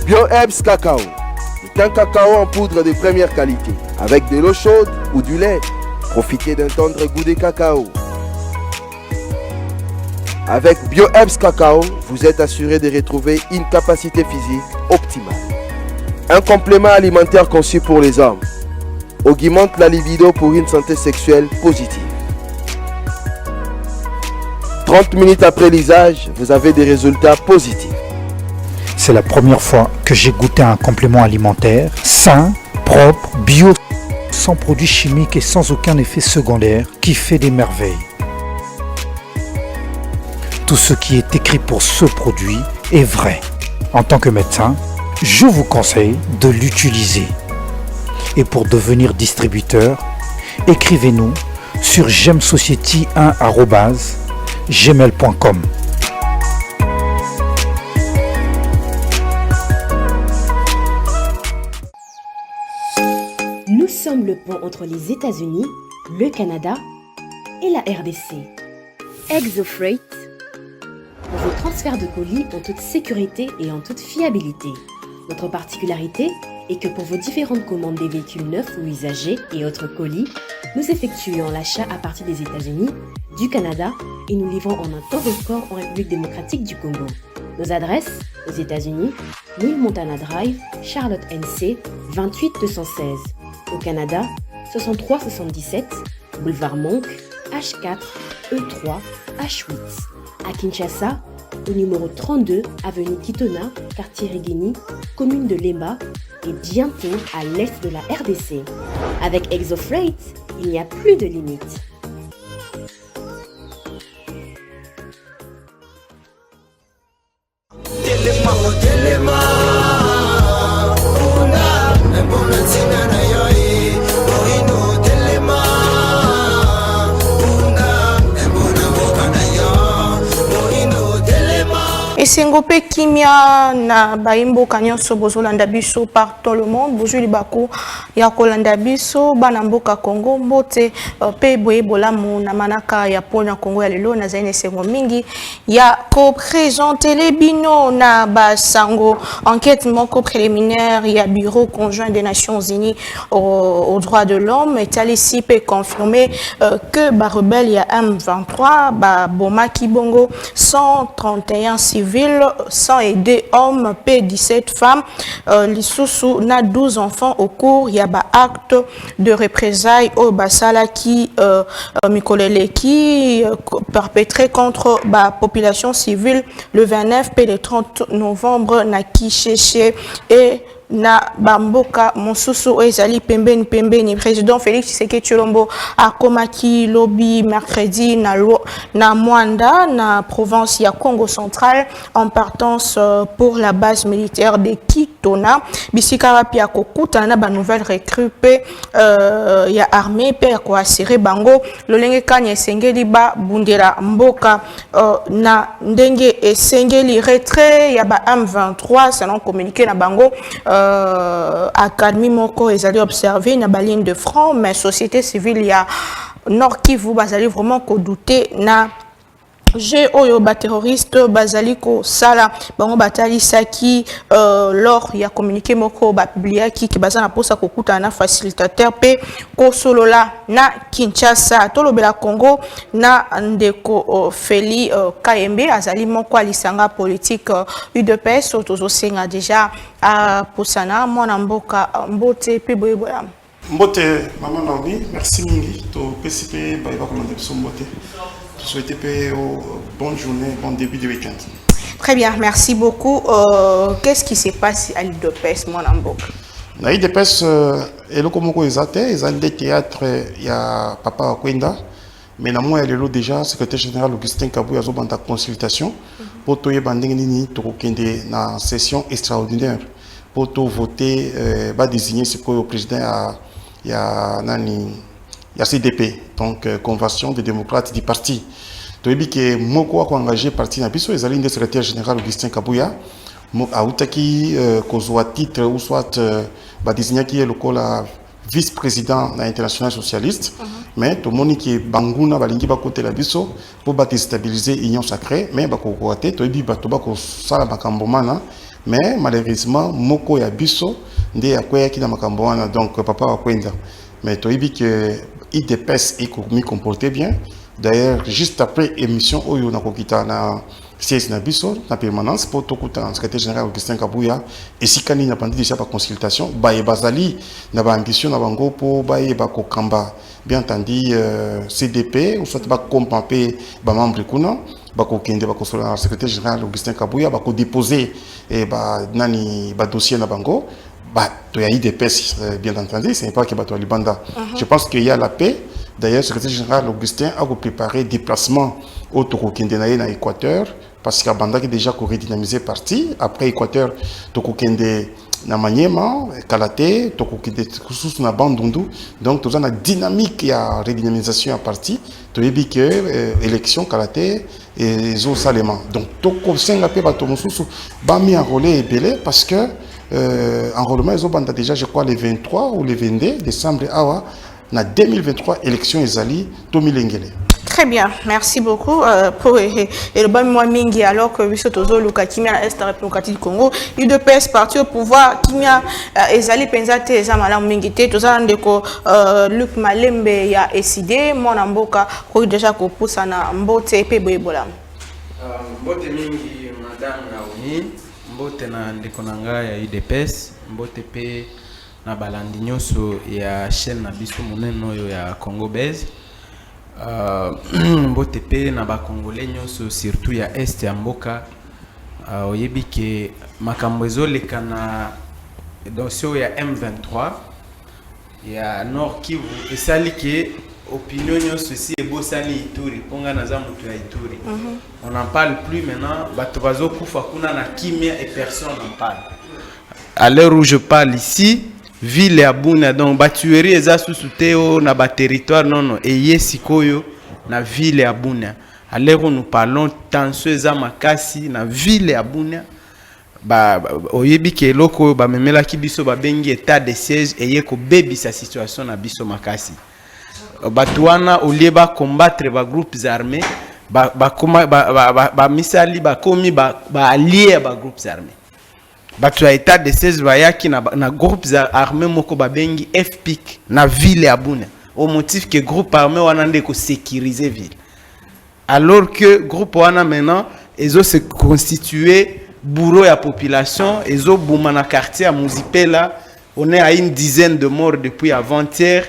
BioHerbs Cacao est un cacao en poudre de première qualité, avec de l'eau chaude ou du lait. Profitez d'un tendre goût de cacao. Avec BioHerbs Cacao, vous êtes assuré de retrouver une capacité physique optimale. Un complément alimentaire conçu pour les hommes augmente la libido pour une santé sexuelle positive. 30 minutes après l'usage, vous avez des résultats positifs. C'est la première fois que j'ai goûté un complément alimentaire sain, propre, bio, sans produits chimiques et sans aucun effet secondaire qui fait des merveilles. Tout ce qui est écrit pour ce produit est vrai. En tant que médecin, je vous conseille de l'utiliser. Et pour devenir distributeur, écrivez-nous sur gemsociety1@gmail.com. Nous sommes le pont entre les États-Unis, le Canada et la RDC. ExoFreight, pour vos transferts de colis en toute sécurité et en toute fiabilité. Notre particularité est que pour vos différentes commandes des véhicules neufs ou usagés et autres colis, nous effectuons l'achat à partir des États-Unis, du Canada et nous livrons en un temps record en République démocratique du Congo. Nos adresses aux États-Unis, Louis Montana Drive, Charlotte NC, 28216. Au Canada, 6377, Boulevard Monk, H4, E3, H8. À Kinshasa, au numéro 32, avenue Kitona, quartier Rigini, commune de Lemba et bientôt à l'est de la RDC. Avec ExoFreight, il n'y a plus de limites. Esengope kimia na baimbo kanyonso bozolanda biso partout le monde bozuli bako ya kolanda biso bana mboka Congo mbote pe boye bolamu na manaka ya pona Congo ya lelo na zaine sengo mingi ya ko présenter les bino na basango enquête moko préliminaire ya bureau conjoint des Nations Unies aux droits de l'homme est allé ici peut confirmer que ba rebelle ya M23 ba bomaki bongo 131 civils 102 hommes, P17 femmes, l'issoussou na 12 enfants au cours, il y a ba acte de représailles au basala qui Mikolele qui perpétré contre la population civile le 29 et le 30 novembre na Kicheche et na bamboka mosusu ezali pembeni président Félix Tshisekedi Tshilombo akomaki lobby mercredi na Mwanda na province ya Congo central en partance pour la base militaire de Kitona bisika wapi akokuta na ba nouvelle recrue ya armée pe ko assurer bango lolenge kanya esengeli ba bundela mboka na ndenge esengeli retrait ya ba M23 selon communiqué na bango Académie moko ezali observé na baline de front mais société civile ya Nord Kivu bazali vraiment ko douter na J'ai oyo ba terroriste bazali ko sala bango batali saki lors ya communiqué moko ba publier ki bazana posa kokuta na facilitateur pe ko solola na Kinshasa tolobela Congo na ndeko Feli Kayembe azali moko alisanga politique UDPS otozo senga déjà a posana mona mboka mbote pe boyeboya mbote maman Naomi merci mingi to PCP ba ba commander so mbote. Je souhaite bonne journée, bon début de week-end. Très bien, merci beaucoup. Qu'est-ce qui se passe à l'UDPS, mon ambo? À l'UDPS, il y a des théâtres, il y a Papa Kwenda, mais il y a déjà secrétaire général Augustin Kabou, il y a une consultation pour tout la session extraordinaire pour voter, désigner ce que le président il y a CDP, donc Convention des démocrates du parti. Donc, il y a beaucoup engagé parti dans les lignes de secrétaire général Augustin Kabouya, à Outaki, soit titre ou soit désigné qui est le vice-président de l'international socialiste, mais tout le monde qui est Bangouna, Balingi Bakote la Bisso, pour déstabiliser l'Union sacrée, mais Bakokoate, tout le monde qui est Sala Bakambomana, mais malheureusement moko ya biso nde yakoya ki na makambo wana donc papa Wakwenda mais toyebi que IDPS mi comporté bien d'ailleurs juste après émission oyo na kokita na siège na biso na permanence pour tokuta en secrétaire général Augustin Kabuya et si kani na pandi déjà par consultation ba e bazali na ba ambition na bango pour ba e ba kokamba bien entendu CDP ou soit ba compamper ba membre kuna ba kokende ba konsola secrétaire général Augustin Kabuya ba ko déposer et ba nani ba dossier na bango bah to ya IDPS bien entendu c'est pas que ba to libanda je pense qu'il y a la paix. D'ailleurs, le secrétaire général Augustin a préparé déplacement au Tokokende na Équateur parce qu'il y a déjà redynamisé parti. Après Équateur, Tokokende na Maniema, Kalate, Tokokende sous na Bandundu. Donc, tout ça, la dynamique, il y a redynamisation à parti. Tu as vu que élection Kalate et Zo Salema. Donc, Tokosenga pe ba tomosusu ba mi enrôler et belé parce que enrôlement ils ont déjà je crois les 23 ou les 22 décembre awa. Na 2023 élection ezali Tomilengele. Très bien, merci beaucoup pour le bon mois mingi alors que biso tozo luka kimia est République du Congo, UDPS parti au pouvoir kimia ezali penzate ezamala mingi te toza ndeko Luc Malembe ya SID mona mboka ko déjà ko poussa na mbote pe boyebola. Mbote mingi madame Naomi, mbote na ndeko nanga ya UDPS, mbote pe na balandi nyonso ya chaîne na biso monene oyo ya Congo Base mbote pe na ba congolais nyonso surtout ya est ya mboka oyebi ke makambo ezoleka na dossier ya M23 ya Nord Kivu esali ke opinion nyonso si ebosani Ituri ponga naza mutu ya Ituri on n'en parle plus maintenant bato bazokufa kuna na kimia et personne n'en parle à l'heure où je parle ici ville ya Bunia donc batuerie eza susuteo na ba territoire non et yesikoyo na ville ya Bunia à l'heure où nous parlons tension eza makasi na ville ya Bunia ba oyebi ke loko ba memela ki biso ba bengi état de siège et ko bebi sa situation na biso makasi batuana olieba combattre ba groupes armés ba misali ba komi ba alliés ba groupes armés batu ya état de siège bayaki na groupes armés moko babengi FPIC na ville ya Bunia au motif que groupe armé wana nde ko sécuriser ville alors que groupe wana maintenant ezo se constituer bourreau ya population ezo bouma na quartier à Muzipela on est à une dizaine de morts depuis avant-hier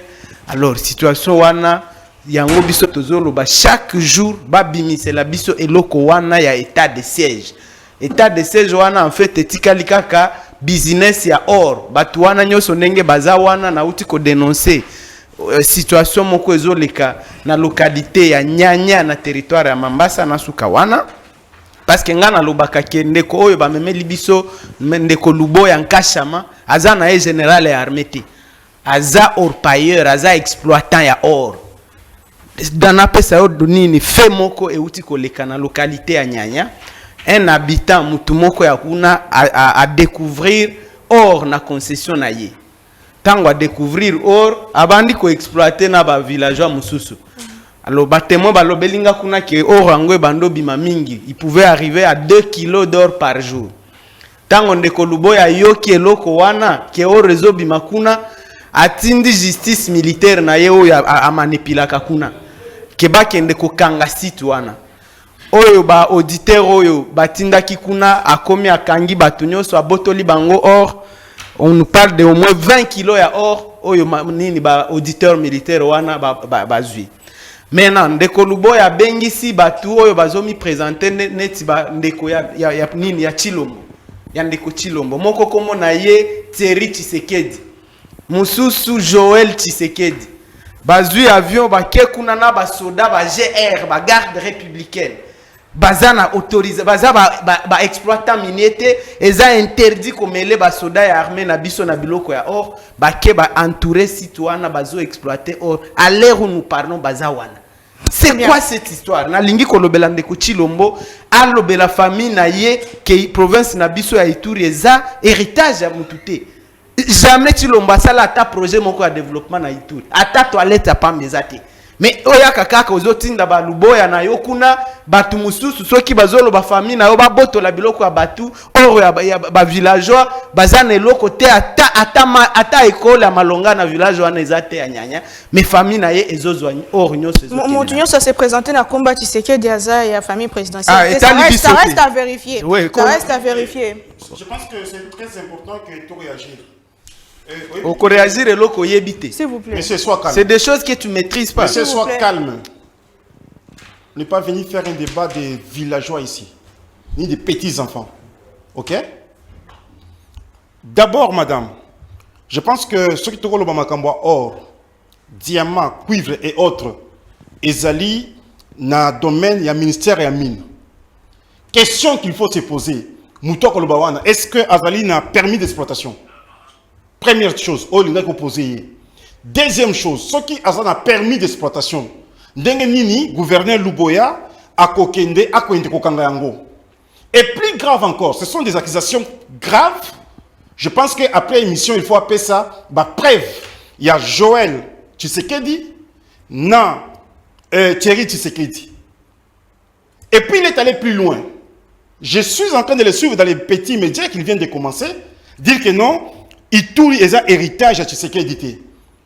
alors situation wana yango biso tozolo ba chaque jour ba bimisela biso eloko wana ya état de siège. État de siège wana en fait etikali kaka business ya or batu wana nyoso ndenge baza wana na uti ko dénoncer situation moko ezoleka na localité ya Nyanya na territoire ya Mambasa na suka wana parce que ngana lobaka ke ndeko oyo ba memeli biso ndeko Luboya Nkashama aza na général ya armée te aza orpailleur aza exploitant ya or dana pesa yo nini fe moko e uti ko leka na localité ya Nyanya un habitant mutumoko ya kuna à découvrir or na concession na ye tango a découvrir or abandi ko exploiter na ba villageois mususu alors batemo balobelinga kuna ke or angwe bando bima mingi il pouvait arriver à 2 kilos d'or par jour tango ndeko Luboya yoki eloko wana ke or rezo bima kuna atindi justice militaire na ye oyo amanipilaka kuna ke bakende ko kanga site wana oyo ba auditeur oyo batindaki kuna akomi akangi batu nyonso abotoli bango or on nous parle de au moins 20 kilos ya or oyo nini ba auditeur militaire wana bazui maintenant ndeko Luboya bengisi batu oyo bazomi présenter neti ba ndeko ya nini ya Chilombo ya ndeko Chilombo moko komo na ye Thierry Tshisekedi mususu Joël Tshisekedi bazui avion bake kuna na ba soda ba GR ba garde républicaine bazana autorisé baza ba exploitant minier eza interdit komele ba soda ya armée na biso na biloko ya or bake ba entourer citoyen bazo exploiter or à l'heure où nous parlons baza wana c'est quoi cette histoire na lingi kolobela ndeko Chilombo alobela famille na ye ke province na biso ya Ituri eza héritage ya mutute jamais Chilombo sala ata projet moko ya développement na Ituri ata toilette ya pambezate mais oya kaka ozotinda ba Luboya na yo kuna batu mususu soki bazolo ba famille na yo ba boto la biloko ya batu or ya ba villageois bazana eloko te ata école ya malonga na village wana ezate ya nyanya mais famille na ye ezozwa or nyonso Montu nyonso s'est présenté na combat Tshisekedi Aza et la famille présidentielle. Ah, ça reste à vérifier. Oui, ça reste à vérifier. Je pense que c'est très important que tu réagis. Au réagir eloko yebite. S'il vous plaît. Monsieur, sois calme. C'est des choses que tu maîtrises pas. Monsieur, S'il vous sois plaît. calme. Ne pas venir faire un débat des villageois ici, ni des petits-enfants. Ok? D'abord, madame, je pense que ceux qui te roulent au Makamboa, or, diamant, cuivre et autres, ezali na domaine, il y a ministère et il y a mine. Question qu'il faut se poser, est-ce que Azali n'a permis d'exploitation? Première chose, il a posé. Deuxième chose, ce qui a permis d'exploitation, Ndengenini, gouverneur Luboya, a kokende, a koende kokanga yango. Et plus grave encore, ce sont des accusations graves. Je pense qu'après l'émission, il faut appeler ça preuve. Il y a Joël Tshisekedi, Thierry Tshisekedi. Et puis il est allé plus loin. Je suis en train de le suivre dans les petits médias qu'il vient de commencer, dire que non, il tourne les héritages à Tshisekedi.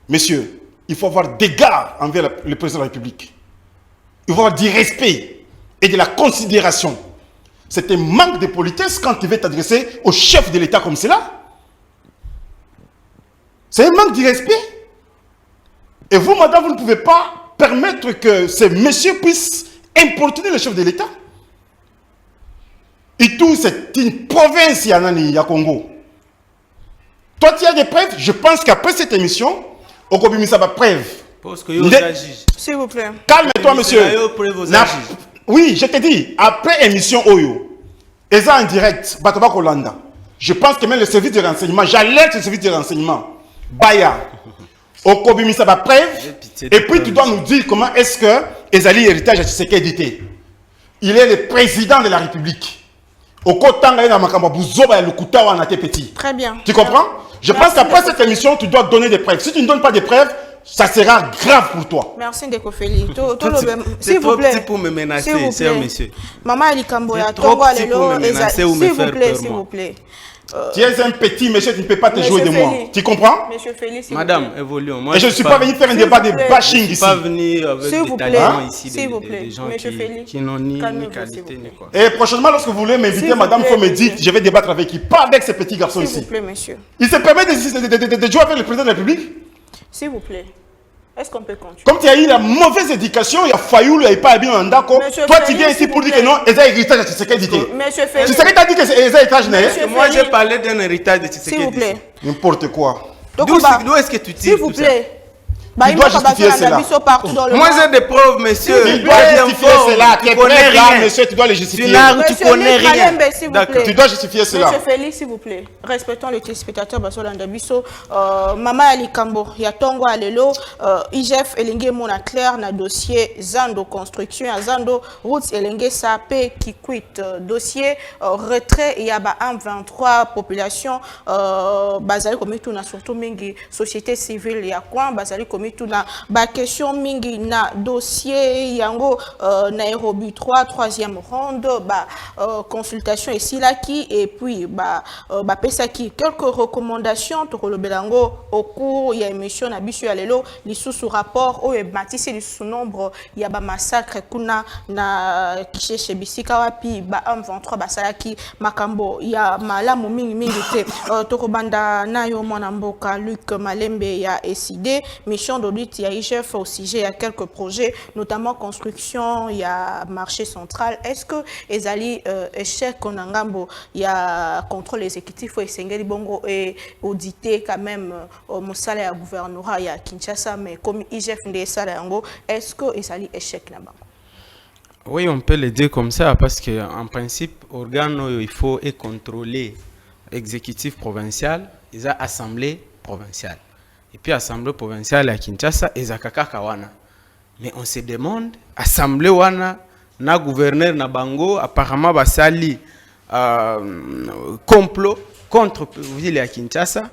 Monsieur, il faut avoir des gardes envers le président de la République. Il faut avoir du respect et de la considération. C'est un manque de politesse quand tu veux t'adresser au chef de l'État comme cela. C'est un manque de respect. Et vous, madame, vous ne pouvez pas permettre que ces messieurs puissent importuner le chef de l'État. Et tout, c'est une province, Yanani, à Congo. Toi, tu as des preuves. Je pense qu'après cette émission, on peut mettre ça preuve. S'il vous plaît. Calme-toi, monsieur. Oui, je te dis, après émission Oyo, et ça en direct, Batoba Kolanda, je pense que même le service de renseignement, j'alerte le service de renseignement, Baya, Okobi ça va preuve, et puis tu dois nous dire comment est-ce que Ezali héritage à Tshisekedi. Il est le président de la République. Très bien. Tu comprends? Je pense qu'après cette émission, tu dois donner des preuves. Si tu ne donnes pas des preuves, ça sera grave pour toi. Merci Ndeko Feli. C'est trop petit pour me menacer, cher monsieur. Maman Alikamboya, trop petit pour me menacer ou me faire peur, s'il vous plaît. Tu es un petit monsieur, tu ne peux pas te jouer de moi. Tu comprends? Monsieur Félix, Madame, évoluons. Et je ne suis pas venu faire un débat de bashing ici. Je ne suis pas venu avec des talents ici, des gens qui n'ont ni qualité ni quoi. Et prochainement, lorsque vous voulez m'inviter, madame, il faut me dire, je vais débattre avec qui? Pas avec ces petits garçons ici. S'il vous plaît, monsieur. Il se permet de jouer avec le président de la République? S'il vous plaît. Est-ce qu'on peut continuer? Comme tu as eu la mauvaise éducation, il y a Fayoul, il n'y a pas bien un d'accord. Toi, tu viens ici pour dire que non, ils ont héritage de Tshisekedi. Monsieur Félix. Tshisekedi t'a dit que c'est héritage, n'est-ce pas? Moi, j'ai parlé d'un héritage de Tshisekedi. S'il vous plaît. N'importe quoi. D'où est-ce que tu tires? S'il vous plaît. Tu dois justifier cela. Moi, j'ai des preuves, monsieur. Tu dois justifier cela. Tu connais rien, monsieur, tu dois le justifier. Tu connais rien. D'accord. Tu dois justifier cela. Monsieur Félix, s'il vous plaît. Respectons les téléspectateurs. Basolanda Biso. Mama Alikambo, Yatongo Alelo, IGF Elenge Mona Claire, na dossier Zando Construction, Zando Routes Elenge Sapé qui quitte. Dossier retrait, il y a 1,23 population. Bazali comme tout, surtout Mingi, société civile, il y a quoi? Bazali comme tout na ba question mingi na dossier yango Nairobi 3e ronde ba consultation ici là qui et puis ba pesa qui quelques recommandations to le belango au cours il y a émission na bisu ya lelo li sous rapport au matisi li sous nombre il y a ba massacre kuna na kisheshe bisika wapi ba 1,23 ba salaki makambo il y a malamu mingi te to banda na yo mwana mboka Luc Malembe ya SID mission d'audit, il y a IGF au sujet, il y a quelques projets, notamment construction, il y a marché central. Est-ce que Ezali échec en Angambo, il y a contrôle exécutif et Sengeli Bongo et audité quand même au salaire gouvernorat, il y a Kinshasa, mais comme IGF n'est salaire Ango, est-ce que Ezali échec là-bas? Oui, on peut le dire comme ça parce qu'en principe, organe, il faut contrôler exécutif provincial, il y a assemblée provinciale. Et puis assemblée provinciale à Kinshasa et Zakaka Kawana. Mais on se demande, assemblée wana na gouverneur na bango apparemment basali complot contre ville à Kinshasa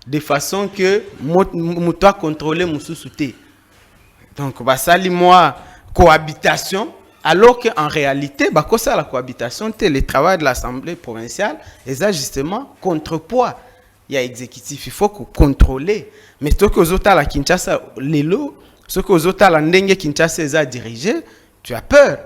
de façon que muto contrôler mususu te. Donc basali moi cohabitation Alors qu'en réalité, bah, ça, la cohabitation, le travail de l'Assemblée provinciale, et ça justement contrepoids. Il y a exécutif, il faut contrôler. Mais ce que vous avez à Kinshasa, ce que vous avez à Ndenge Kinshasa est dirigé, tu as peur.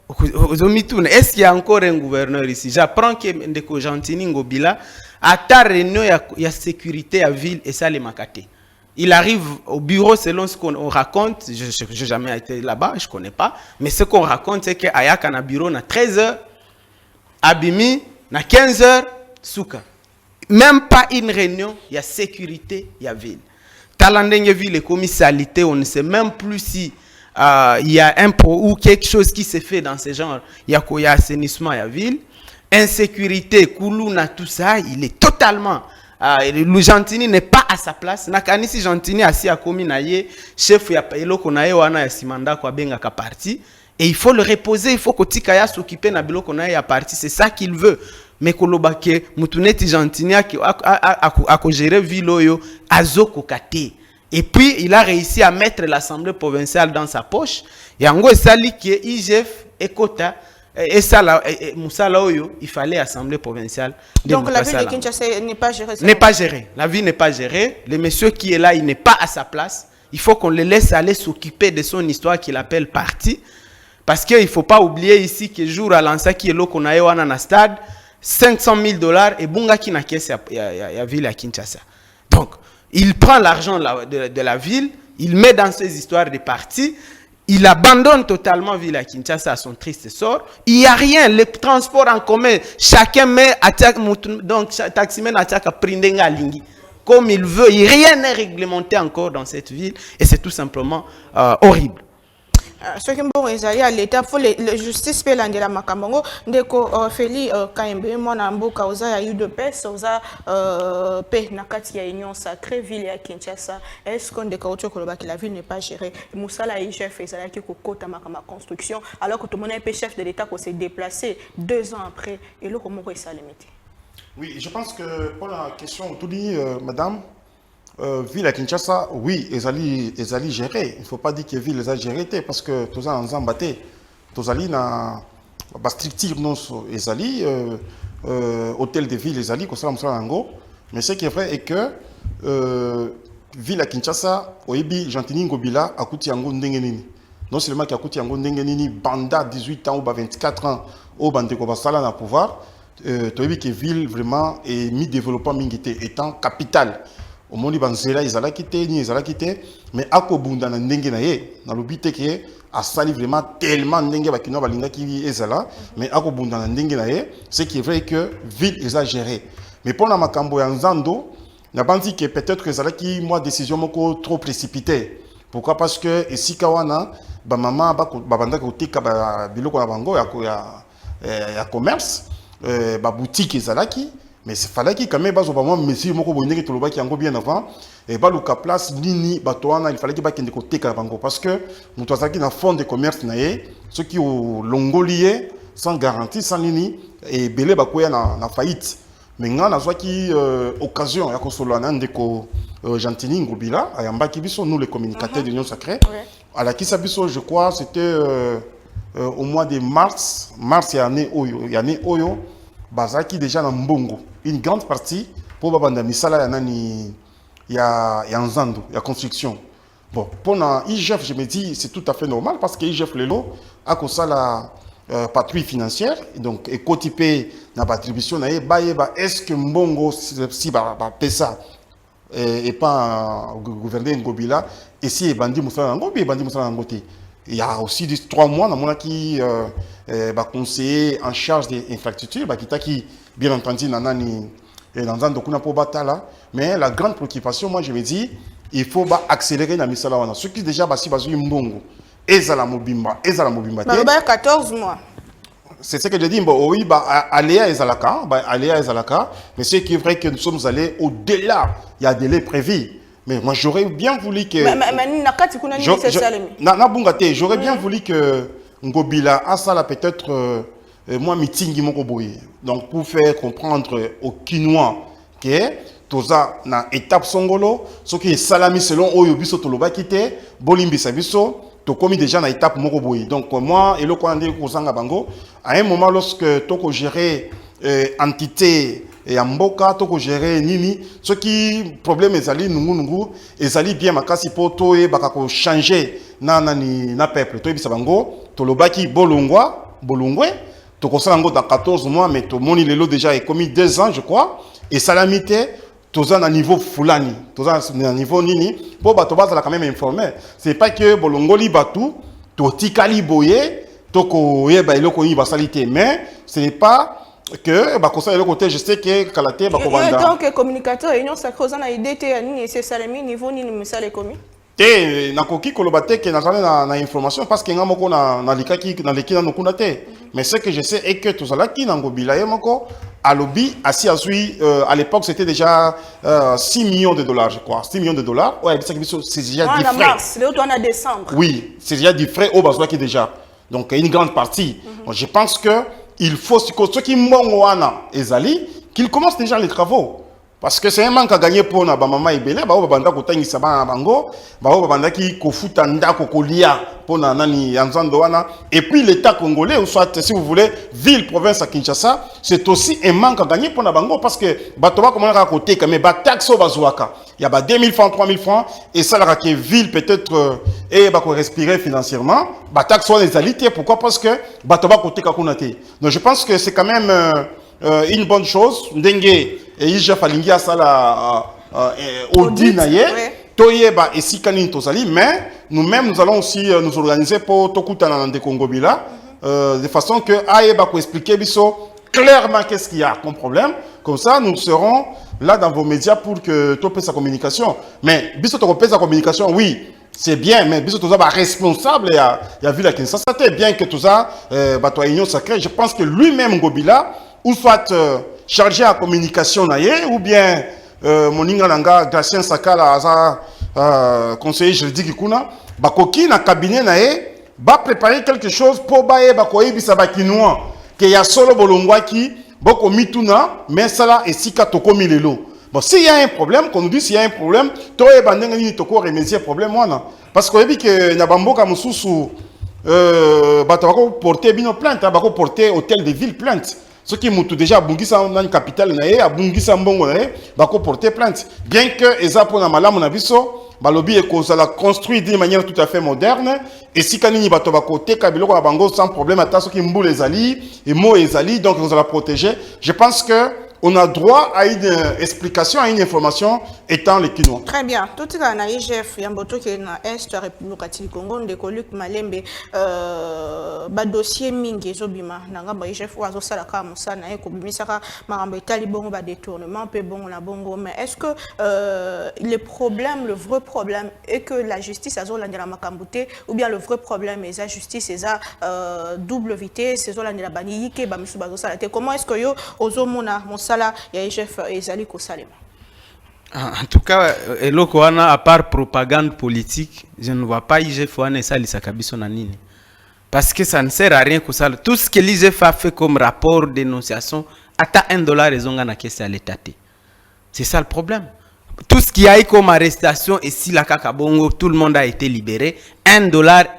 Est-ce qu'il y a encore un gouverneur ici? J'apprends que Ndeko Gentini Ngobila, à ta réunion, il y a sécurité à ville et ça les makate. Il arrive au bureau selon ce qu'on raconte. Je n'ai jamais été là-bas, je ne connais pas. Mais ce qu'on raconte, c'est qu'Ayak a un bureau à 13h, Abimi à 15h, Souka. Même pas une réunion, il y a sécurité, il y a ville. Talandenge ville est commis salité, on ne sait même plus si il y a un ou quelque chose qui se fait dans ce genre. Il y a assainissement, il y a ville. Insécurité, Koulouna, tout ça, il est totalement... le Gentini n'est pas à sa place. Nakanisi Gentini assis à Kominaye, chef ya eloko na ye wana ya simanda kwa benga ka parti. Et il faut le reposer, il faut que Tikaya s'occupe na biloko na ye ya parti. C'est ça qu'il veut. Mais kolobake mutuneti Gentini a gérer ville azoko kate. Et puis il a réussi à mettre l'Assemblée provinciale dans sa poche. Et en gros, ça dit que IGF et Kota et ça là, Moussala Oyo, il fallait l'Assemblée provinciale. Donc la ville de Kinshasa n'est pas gérée. N'est pas gérée. La ville n'est pas gérée. Le monsieur qui est là, il n'est pas à sa place. Il faut qu'on le laisse aller s'occuper de son histoire qu'il appelle parti. Parce qu'il ne faut pas oublier ici que jour à l'ansa qui est là qu'on a eu un stade, $500,000 et bunga qui n'a caisse la ville à Kinshasa. Donc, il prend l'argent de la ville, il met dans ses histoires de partis. Il abandonne totalement Ville à Kinshasa à son triste sort. Il n'y a rien. Les transports en commun, chacun met attaque, donc taximène attaque à Prindenga Lingi. Comme il veut. Rien n'est réglementé encore dans cette ville. Et c'est tout simplement horrible. Ce qui est à l'État, il faut la justice peut l'en dire à Makamongo. Ndeko Feli Kaimbe, moi Namboka, osa eu de paix, osa paix nakati ya union sacrée ville à Kinshasa. Est-ce qu'on déclare que la ville n'est pas gérée? Moussala est chef et ça qui côté ma construction, alors que tout le monde est chef de l'État qui s'est déplacé 2 ans après. Et là comment ça les métiers? Oui, je pense que pour la question, tout dit, madame. Ville à Kinshasa, oui, ils allaient gérer. Il ne faut pas dire que ville les a géré parce que tous en zambaté, tous allaient na structure non ils allaient hôtel de ville ils allaient comme ça nango. Mais ce qui est vrai est que ville à Kinshasa, oyebi Gentini Ngobila a coûté yango ndenge nini. Non seulement qui a coûté yango ndenge nini banda 18 ans ou 24 ans au bande ko basala na pouvoir, oyebi que ville vraiment est mis développement mingité étant capitale. Au monde banzela izala kité ni izala kité mais akobunda na ndenge na ye na lobité ke a sali vraiment tellement ndenge ba kino balinga ki ezala mais akobunda na ndenge na ye ce qui est vrai que ville exagéré mais pour la makambo ya nzando na bandi que peut-être que ezala ki moi décision moko trop précipitée. Pourquoi? Parce que esika wana ba mama ba banda ko tika ba biloko na bango ya commerce ba boutique ezala ki. Mais il fallait qu'il y ait un monsieur qui a bien avant. Et bah, le place, il fallait qu'il y ait un côté parce que nous avons un fonds de commerce, ceux qui ont longolié, sans garantie, sans ligne, et belé bakoya na faillite. Mais nous avons une occasion, Gentini Ngobila, nous les communicateurs de l'Union Sacrée. À la Kisabiso, je crois, c'était au mois de mars, il y a année Oyo. Bazaki déjà dans Mbongo. Une grande partie pour Babanda Misala il y a Nzando, il y a construction. Bon, pour l'IGF, je me dis c'est tout à fait normal parce que l'IGF Lelo a comme ça la patrouille financière, donc et cotipé dans la attribution, est-ce que Mbongo si pesa et pas gouverner Ngobila et si Bandi Moussala Ngobi, Bandi Moussala Ngote. Il y a aussi 3 mois, dans mon qui conseiller en charge des infrastructures, qui bien entendu dans un document pour batala. Mais la grande préoccupation, moi je me dis, il faut accélérer la mise à l'avant. Ce qui déjà basi basu mbongo, ezala mobimba. 14 mois. C'est ce que je dis, oui, aléa ezalaka, mais ce qui est vrai que nous sommes allés au-delà, il y a des délais prévus. Mais moi j'aurais bien voulu que j'aurais bien voulu que Ngobila a ça là peut-être moi meeting moko boye. Donc pour faire comprendre aux Kinois que toza na étape songolo ce qui est salami selon oyo biso toloba kité bolimbi sabiso tu commis déjà dans l'étape moko boy. Donc moi et le quoi dire kozanga bango à un moment lorsque tu gérer entité et amboka to gérer nini ce qui problème ezali nungu ezali bien makasi poto et baka ko changer na peuple to bisa bango to lobaki bolongwe to kosala ngo dans 14 mois mais to moni lelo déjà est commis 2 ans je crois et salamité toza na niveau fulani toza na niveau nini po bato bazala quand même informé c'est pas que bolongoli batu to tikali boye to ko yeba eloko yi basalite mais ce n'est pas que bakosa le côté je sais que kalate bakobanda en tant que communicateur union sacrée na idée te nini c'est salami niveau nini misale commis te nakoki koloba te ke nazali na information parce que nga moko na likaki na leki na nokuna te mais ce que je sais est que tozalaki na ngobila ye moko alobi asi azui à l'époque c'était déjà 6 millions de dollars je crois 6 millions de dollars ouais c'est déjà du frais mars le en décembre oui c'est déjà du frais au bazwaki déjà donc une grande partie donc, je pense que il faut ceux qui m'ont ezali qu'ils commencent déjà les travaux parce que c'est un manque à gagner pour na ba mama ibele ba banda ko tangisa ba bango ba banda ki ko futa ndako ko lia pour na nani yanzando wana et puis l'état congolais ou soit si vous voulez ville province à Kinshasa c'est aussi un manque à gagner pour na bango parce que bato ba comment à côté mais ba taxe au bazouaka il y a ba 2000 francs 3000 francs et ça la que ville peut-être et ba ko respirer financièrement ba taxe sur les alités pourquoi parce que bato ba côté ka kunate donc je pense que c'est quand même une bonne chose ndenge et il falingi à ça la audit naie toyeba et si kanini tozali mais nous-mêmes nous allons aussi nous organiser pour tokutana dans des Congobila de façon que aeba ko expliquer biso clairement qu'est-ce qu'il y a comme problème comme ça nous serons là dans vos médias pour que tu sa communication mais biso to sa communication oui c'est bien mais biso toza ba responsable il y a vu la Kinshasa c'était bien que tout ça bato union sacrée je pense que lui-même Ngobila ou soit chargé à communication naie ou bien moninga nanga Gracien Sakala aza conseiller juridique kuna bakoki na cabinet naie ba préparer quelque chose pour bae bakoyebisa bakinois que ya solo bolongwaki boko mituna mais sala esika tokomi lelo bon s'il y a un problème qu'on nous dit s'il y a un problème toi bandenge ni toko remédier problème wana parce que yebi que na bamboka mususu bato bako porter bino plainte bako porter hôtel de ville plainte ceux qui m'ont déjà bungisa dans une capitale naie a bungisa mbongo naie bako porter plainte bien que eza pona malamu na biso balobi ekoza la construit d'une manière tout à fait moderne et si kanini bato bako teka biloko na bango sans problème ata ceux qui mbule ezali et mo ezali donc on va la protéger je pense que on a droit à une explication, à une information étant les Kinois. Très bien. Tout ce qu'on a IGF, Yamboto qui est dans l'Est, la République du Congo, de Luc Malembe, dossier mingi zobima, nanga ba IGF wazo salaka musa na eko bimisaka marambo etali bongo ba détournement pe bongo na bongo mais est-ce que le problème, le vrai problème est que la justice a zolandela makambute ou bien le vrai problème est la justice est double vitesse, c'est zolandela bani yike ba misu bazo salate. Comment est-ce que yo ozomona musa en tout cas, à part propagande politique, je ne vois pas IGF et ça l'isakabiso na nini. Parce que ça ne sert à rien que ça. Tout ce que l'IGF a fait comme rapport, dénonciation, à $1 ils ont gagné à l'État. C'est ça le problème. Tout ce qu'il y a eu comme arrestation et si la Kakabongo, tout le monde a été libéré, $1.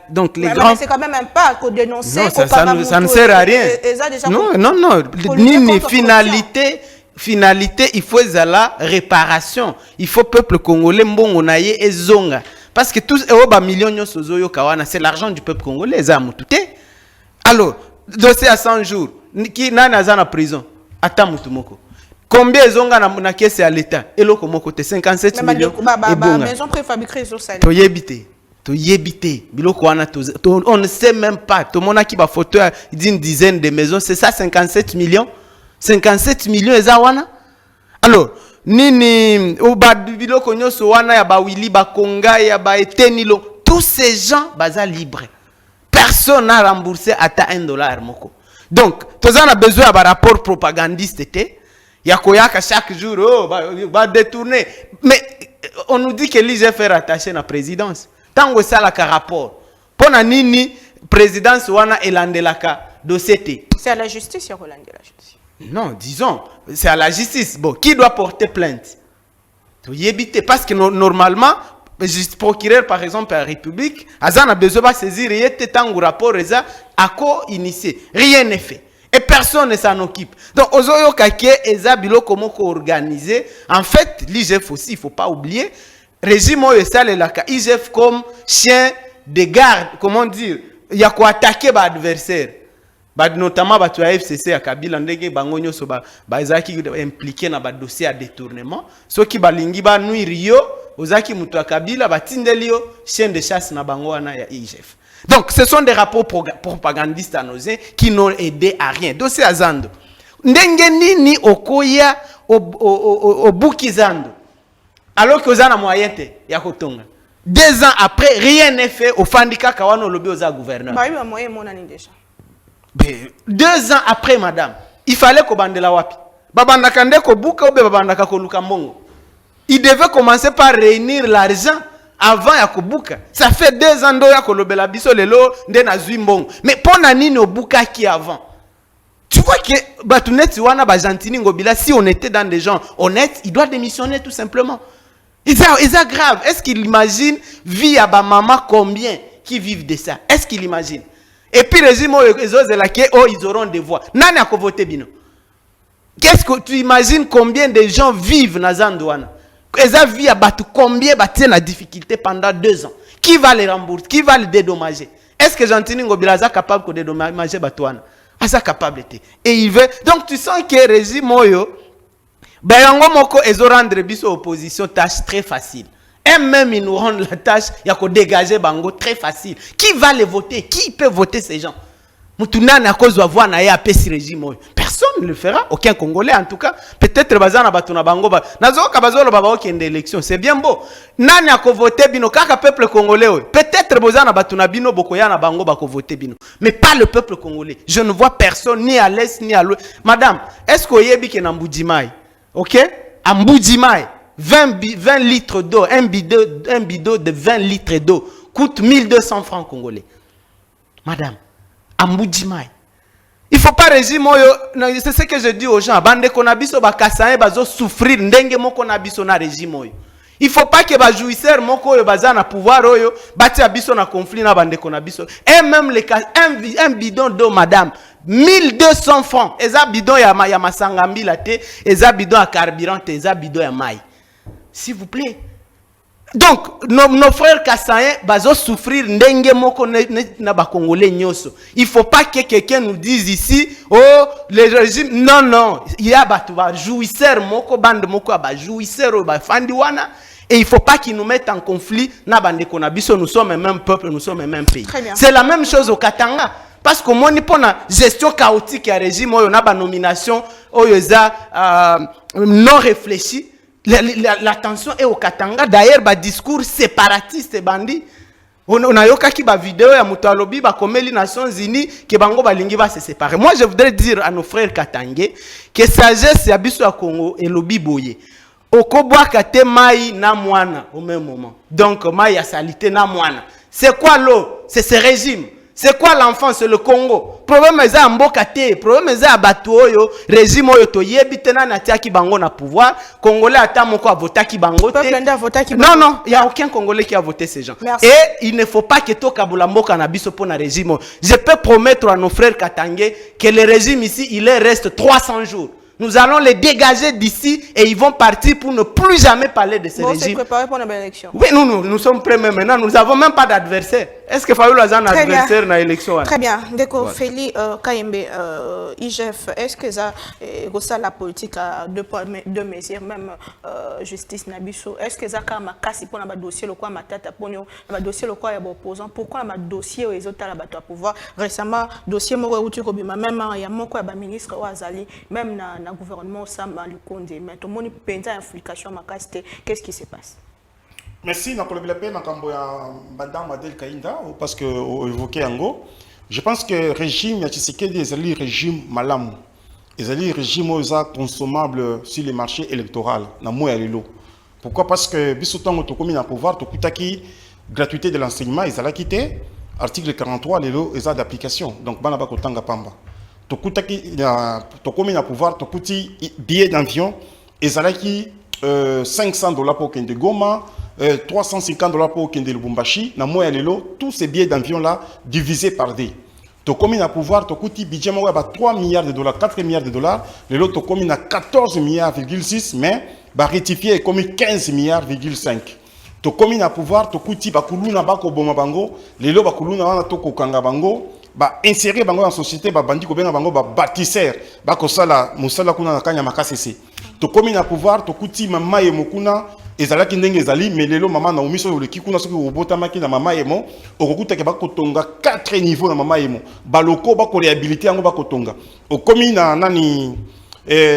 Donc les grands. C'est quand même un pas qu'on dénonce. Non, ça ne sert à rien. Non. Ni finalité, il faut la réparation. Il faut peuple congolais mbongo naye et zonga. Parce que tous les millions sozoyo kawana, c'est l'argent du peuple congolais. Alors, dossier à 100 jours, qui n'a pas en prison, attends mutumoko. Combien ils ont na caisse à l'État? Et là, comment côté 57 millions. Maison préfabriquée sur ça. To yebite. On ne sait même pas. Tout le monde a qui va photo d'une dizaine de maisons. C'est ça 57 millions. 57 millions et wana. Alors, nini oba biloko nyoso wana ya ba wili ba konga ya ba etenilo. Tous ces gens baza libres. Personne n'a remboursé à $1 moko. Donc, tous on a besoin d'un rapport propagandiste. Yakoyaka chaque jour, va détourner. Mais on nous dit que l'IGF est rattaché à la présidence. Tant que ça, la rapport. Pour nini, présidence wana elandelaka dossier. C'est à la justice, la justice. Non, disons, c'est à la justice. Bon, qui doit porter plainte? Parce que normalement, procureur par exemple à la République, Azan a besoin de saisir et un rapport à quoi initié. Rien n'est fait. Et personne ne s'en occupe. Donc, Ozoyo Kake, Eza Bilo, comment organiser. En fait, l'IGF aussi, il ne faut pas oublier. Régime IGF comme chien de garde, comment dire, il y a quoi attaquer l'adversaire. Notamment, tu as FCC à Kabila, ndenge bangonyo so ba ezaki impliqué dans le dossier à détournement. Ceux qui balingi ba nui Rio, ozaki mutu à Kabila, batindelio, chien de chasse na bango na ya IGF. Donc, ce sont des rapports propagandistes annoncés qui n'ont aidé à rien. Dossier à Zando. Ndenge nini okoya au Bukizando. Alors que vous avez moyen ya kotonga. 2 ans après, rien n'est fait au Fandika Kawano Lobi aux gouverneurs. Bah, il y a moyen déjà. 2 ans après, madame, il fallait qu'on bande la wapi. Babandakande ko buka ou babandaka ko luka mbongo. Il devait commencer par réunir l'argent avant ya ko buka. Ça fait 2 ans do ya ko lobela biso lelo nde na zui mbongo. Mais pona nini o buka qui avant? Tu vois que Batunet wana Bajantini Ngobila, si on était dans des gens honnêtes, il doit démissionner tout simplement. C'est grave. Est-ce qu'il imagine vie à ba maman combien qui vivent de ça? Est-ce qu'il imagine? Et puis les régime ils auront des voix. Nani a voté bino? Qu'est-ce que tu imagines combien de gens vivent dans Zandouana? Ils ont vu combien de la difficulté pendant 2 ans. Qui va les rembourser? Qui va les dédommager? Est-ce que Jantini Ngobila est capable de dédommager Batouana? Est capable de. Et il veut. Donc tu sens que le régime Bayango moko ezo rendre biso opposition tâche très facile. Et même ils nous rendent la tâche il y a que dégager bango très facile. Qui va les voter? Qui peut voter ces gens? Mutuna na cause va voir na ya pesi régime. Personne ne le fera, aucun Congolais en tout cas. Peut-être bazana batuna bango ba. Nazo ka bazolo baba okende élection, c'est bien beau. Nani a ko voter bino kaka peuple congolais. Peut-être bazana batuna bino bokoya na bango ba ko voter bino. Mais pas le peuple congolais. Je ne vois personne ni à l'est ni à l'ouest. Madame, est-ce que yebi ke na Mbujimai? OK? À Mbujimai, 20 litres d'eau, un bidon de 20 litres d'eau coûte 1200 francs congolais. Madame, à Mbujimai. Il ne faut pas régime, c'est ce que je dis aux gens. Bande konabiso ba kasaye bazo souffrir ndenge moko nabiso na régime oyo. Il ne faut pas que les jouisseurs moko bazana pouvoir oyo bati abiso na conflit na bande konabiso. Et même un bidon d'eau madame 1200 francs. Eza bidon ya masangambi la te, eza bidon à carburant, eza bidon ya mai. S'il vous plaît. Donc, nos frères Kassaïens bazo souffrir ndenge moko na ba Congolais nyoso. Il ne faut pas que quelqu'un nous dise ici, oh, les régimes, non. Il y a ba jouisseur moko, bande moko, ba jouisseur, ba fandiwana. Et il ne faut pas qu'ils nous mettent en conflit. Na bande konabiso, nous sommes un même peuple, nous sommes un même pays. C'est la même chose au Katanga. Parce que moi, pour la gestion chaotique du régime, on a une nomination non réfléchie. La tension est au Katanga. D'ailleurs, le discours séparatiste bandit. On a eu une vidéo ya Moutalobi, comme les Nations Unies, que Bango Balingi va se séparer. Moi, je voudrais dire à nos frères katangais que sagesse ya biso ya Congo et lobi boye. Okobwa kate mai na mwana au même moment. Donc, mai a salité na mwana. C'est quoi l'eau? C'est ce régime. C'est quoi l'enfant? C'est le Congo. Problème est à Mbokate, problème est à Batoyo, régime oyo yebitena na tiaki bango na pouvoir, Congolais ata moko a voté ki bango te. Non, il y a aucun Congolais qui a voté ces gens. Merci. Et il ne faut pas que to kabula mboka na biso pour na régime. Je peux promettre à nos frères katangais que le régime ici, il reste 300 jours. Nous allons les dégager d'ici et ils vont partir pour ne plus jamais parler de ce régime. Vous êtes préparé pour une élection? Oui, nous sommes prêts même maintenant. Nous n'avons même pas d'adversaire. Est-ce que Fayou a un adversaire dans l'élection? Très bien. Deko Feli Kayembe, IGF, est-ce que ça la politique à deux mesures, même justice Nabiso? Est-ce que ça a un casse pour un dossier, le quoi ma tête pour un dossier, le quoi il y a opposant? Pourquoi un dossier aux autres à la pouvoir? Récemment, dossier Moro Uturobima, même il y a mon quoi, ministre Ouazali, même dans le gouvernement Sam Lukonde, mais tout le monde peut une implication ma casse. Qu'est-ce qui se passe? Merci, Madame Kainda, parce que vous évoquez Ango. Je pense que le régime Tshisekedi est un régime malam. Il est un régime consommable sur les marchés électoraux. Pourquoi? Parce que bisotango to komi na pouvoir to kutaki gratuité de l'enseignement, ils allaient quitter article 43 les lots d'application. Donc banaba kotanga pamba. To kutaki to komi na pouvoir to kuti billet d'avion, ils allaient $500 pour Kende Goma. $350 pour Kende Lubumbashi, na moya lelo, tous ces billets d'avion là, divisés par D. Tu commis à pouvoir, tu coûtes budget 3 milliards de dollars, 4 milliards de dollars, lelo tu commis à 14 milliards,6, mais bah rectifier comme 15 milliards,5. Tu commis à pouvoir, tu coûtes bakuluna bako boma bango, lelo bakuluna wana to kokanga bango, ba insérer bango en société, ba bandi ko benga bango ba bâtisseur, ba ko sala musala kuna na kanya makasese. Tu commis à pouvoir, tu coûtes mama et mokuna ezalaki ndenge ezali mais lelo mama na omiso le kikuna soki obota maki na mama emo okokuta ke bakotonga 4 niveaux na mama emo baloko bako réhabiliter yango bakotonga okomi na nani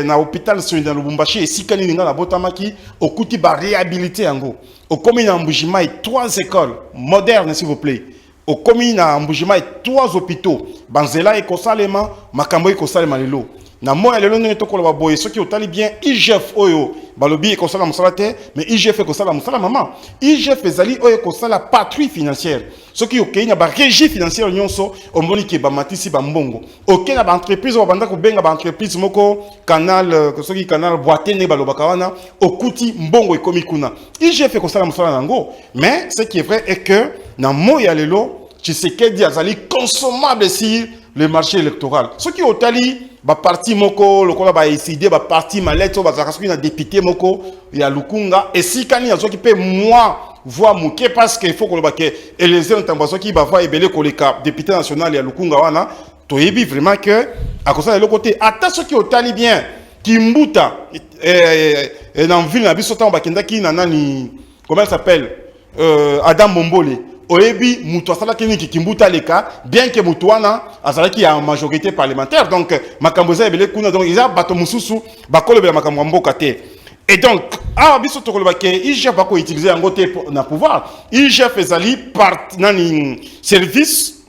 na hôpital Soinda Lubumbashi esika nini nga na bota maki okuti ba réhabiliter yango okomi na Mbujimai 3 écoles modernes s'il vous plaît okomi na Mbujimai 3 hôpitaux banzela ekosalema makambo ekosalema lelo na moya lelo ndenge tokola baboye soki otali bien IGF oyo balobi ekosala musala te mais IGF ekosala musala mama IGF ezali oyo ekosala patrouille financière soki okei na ba régie financière nyonso omoni ke ba matisi ba mbongo okei na ba entreprise o banda ko benga ba entreprise moko canal soki canal boitene balobaka wana okuti mbongo ekomi kuna IGF ekosala musala nango mais ce qui est vrai est que na moya lelo Tshisekedi azali consommable sur le marché électoral soki otali ba parti moko lokola ba décider ba parti maleto ba zakasuki na député moko ya Lukunga et si kani azoki pe moi voix muke parce que il faut que ba ke élezer ntambazo ki ba voix ebele koleka député national ya Lukunga wana to yebi vraiment que à cause de l'autre côté ata soki otali bien Kimbuta dans ville na biso ta ba kenda ki na nani comment il s'appelle Adam Mombole oyebi mutu asalaki niki Kimbuta leka bien que mutu wana azalaki ya majorité parlementaire donc makambo za ebele kuna donc ils a bato mususu bakolobela makambo mboka te et donc ah biso tokoloba ke IGF bako utiliser yango te na pouvoir IGF ezali nani service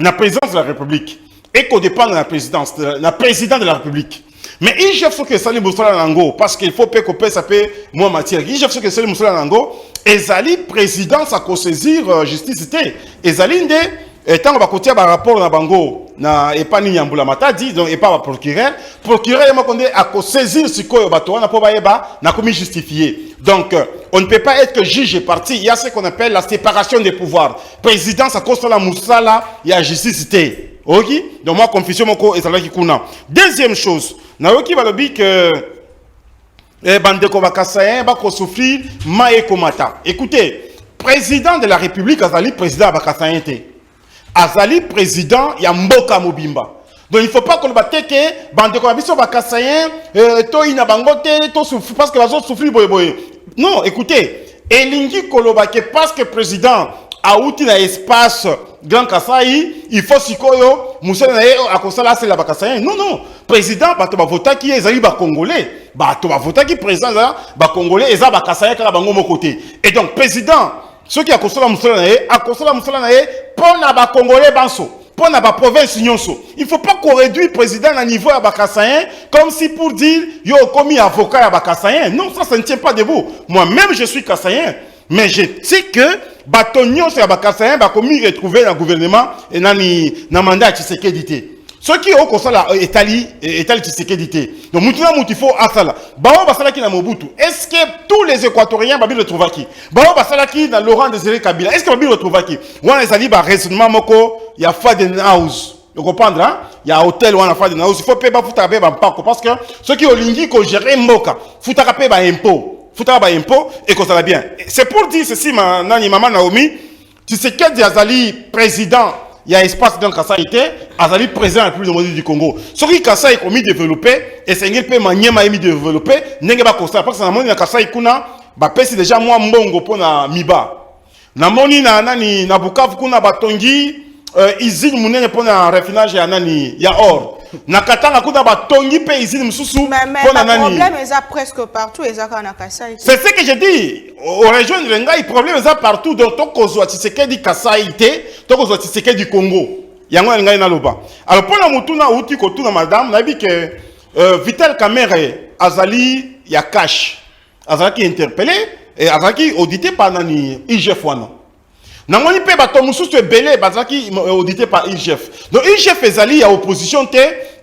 na présidence de la République et qu'on dépend de la présidence la président de la République mais IGF faut que ça les musala nango parce qu'il faut que ça peut moi matière IGF faut que ça les musala nango ezali présidence à saisir justice té ezali nde tant ba kotia ba rapport na bango na epani nyambula matadi donc et pas procureur yema konde à saisir sikoyo bato wana po baeba na komi justifier donc on ne peut pas être que juge et parti il y a ce qu'on appelle la séparation des pouvoirs présidence à cause la musala il y a justice té OK donc moi confusion moko ezalaki kuna deuxième chose na yoki balobi que bandeko bakasayen bako souffrir ma ekomata écoutez président de la République azali président bakasayen te azali président ya mboka mobimba donc il faut pas que le bateke bandeko biso bakasayen to ina bangote to souffrir parce que bazo souffrir boye non écoutez elingi kolobake parce que président auti na espace Grand Kasai, il faut sikoyo musala na ye akosala c'est la bakasayen non président bato ba vota ki ezali ba congolais bato ba vota ki président ba congolais eza bakasayen kala bango mokote et donc président ceux qui akosala musala na ye pona ba congolais banso pona ba province nyonso il faut pas qu'on réduise président à niveau ya bakasayen comme si pour dire yo komi avocat ya bakasayen non ça ne tient pas debout moi-même je suis kasayen mais je sais que Batonio c'est Bakasayen bakomi retrouver dans le gouvernement et na mandat Tshisekedi té. Ceux qui ont comme la Italie Tshisekedi té. Donc mutuna mutu faut asala. Bao basala ki na Mobutu. Est-ce que tous les Équatoriens babi retrouver qui? Bao basala ki na Laurent Désiré Kabila. Est-ce que babi retrouver qui? Wana ezali ba raisonnement moko ya Faden House. Vous comprenez hein? Il y a hôtel wana Faden House. Il faut payer ba futa ba mpako parce que ceux qui olingi ko gérer mboka, futa payer ba impôt. Fouta ba impôt et que ça va bien. C'est pour dire ceci, maman Naomi, Tshisekedi azali président, il y a espace dans Kasai azali président de la République du Congo. Ce qui Kasai est développé, et c'est un peu maniema est développé, n'est pas comme ça. Parce que na Kasai kuna, ba pesi déjà moi mbongo pour na miba. Na moni na nani na Bukavu kuna batongi, izine munene pour na raffinage ya nani ya or. Nakatanga kuna batongi pe izine mususu pona nani. Mais problème est presque partout ezaka na Kasai. C'est ce que je dis. Au région de Lenga, il problème est partout donc tokozwa Tshisekedi Kasai té, tokozwa Tshisekedi Congo. Yango Lenga na loba. Alors pour la mutuna uti ko tuna madame, na bi que Vital Kamerhe azali ya cash. Azali interpellé et azali audité par nani IGF wana. Namoni pe bato mususu ebele bazaki audité par IGF. Donc IGF ezali ya opposition te,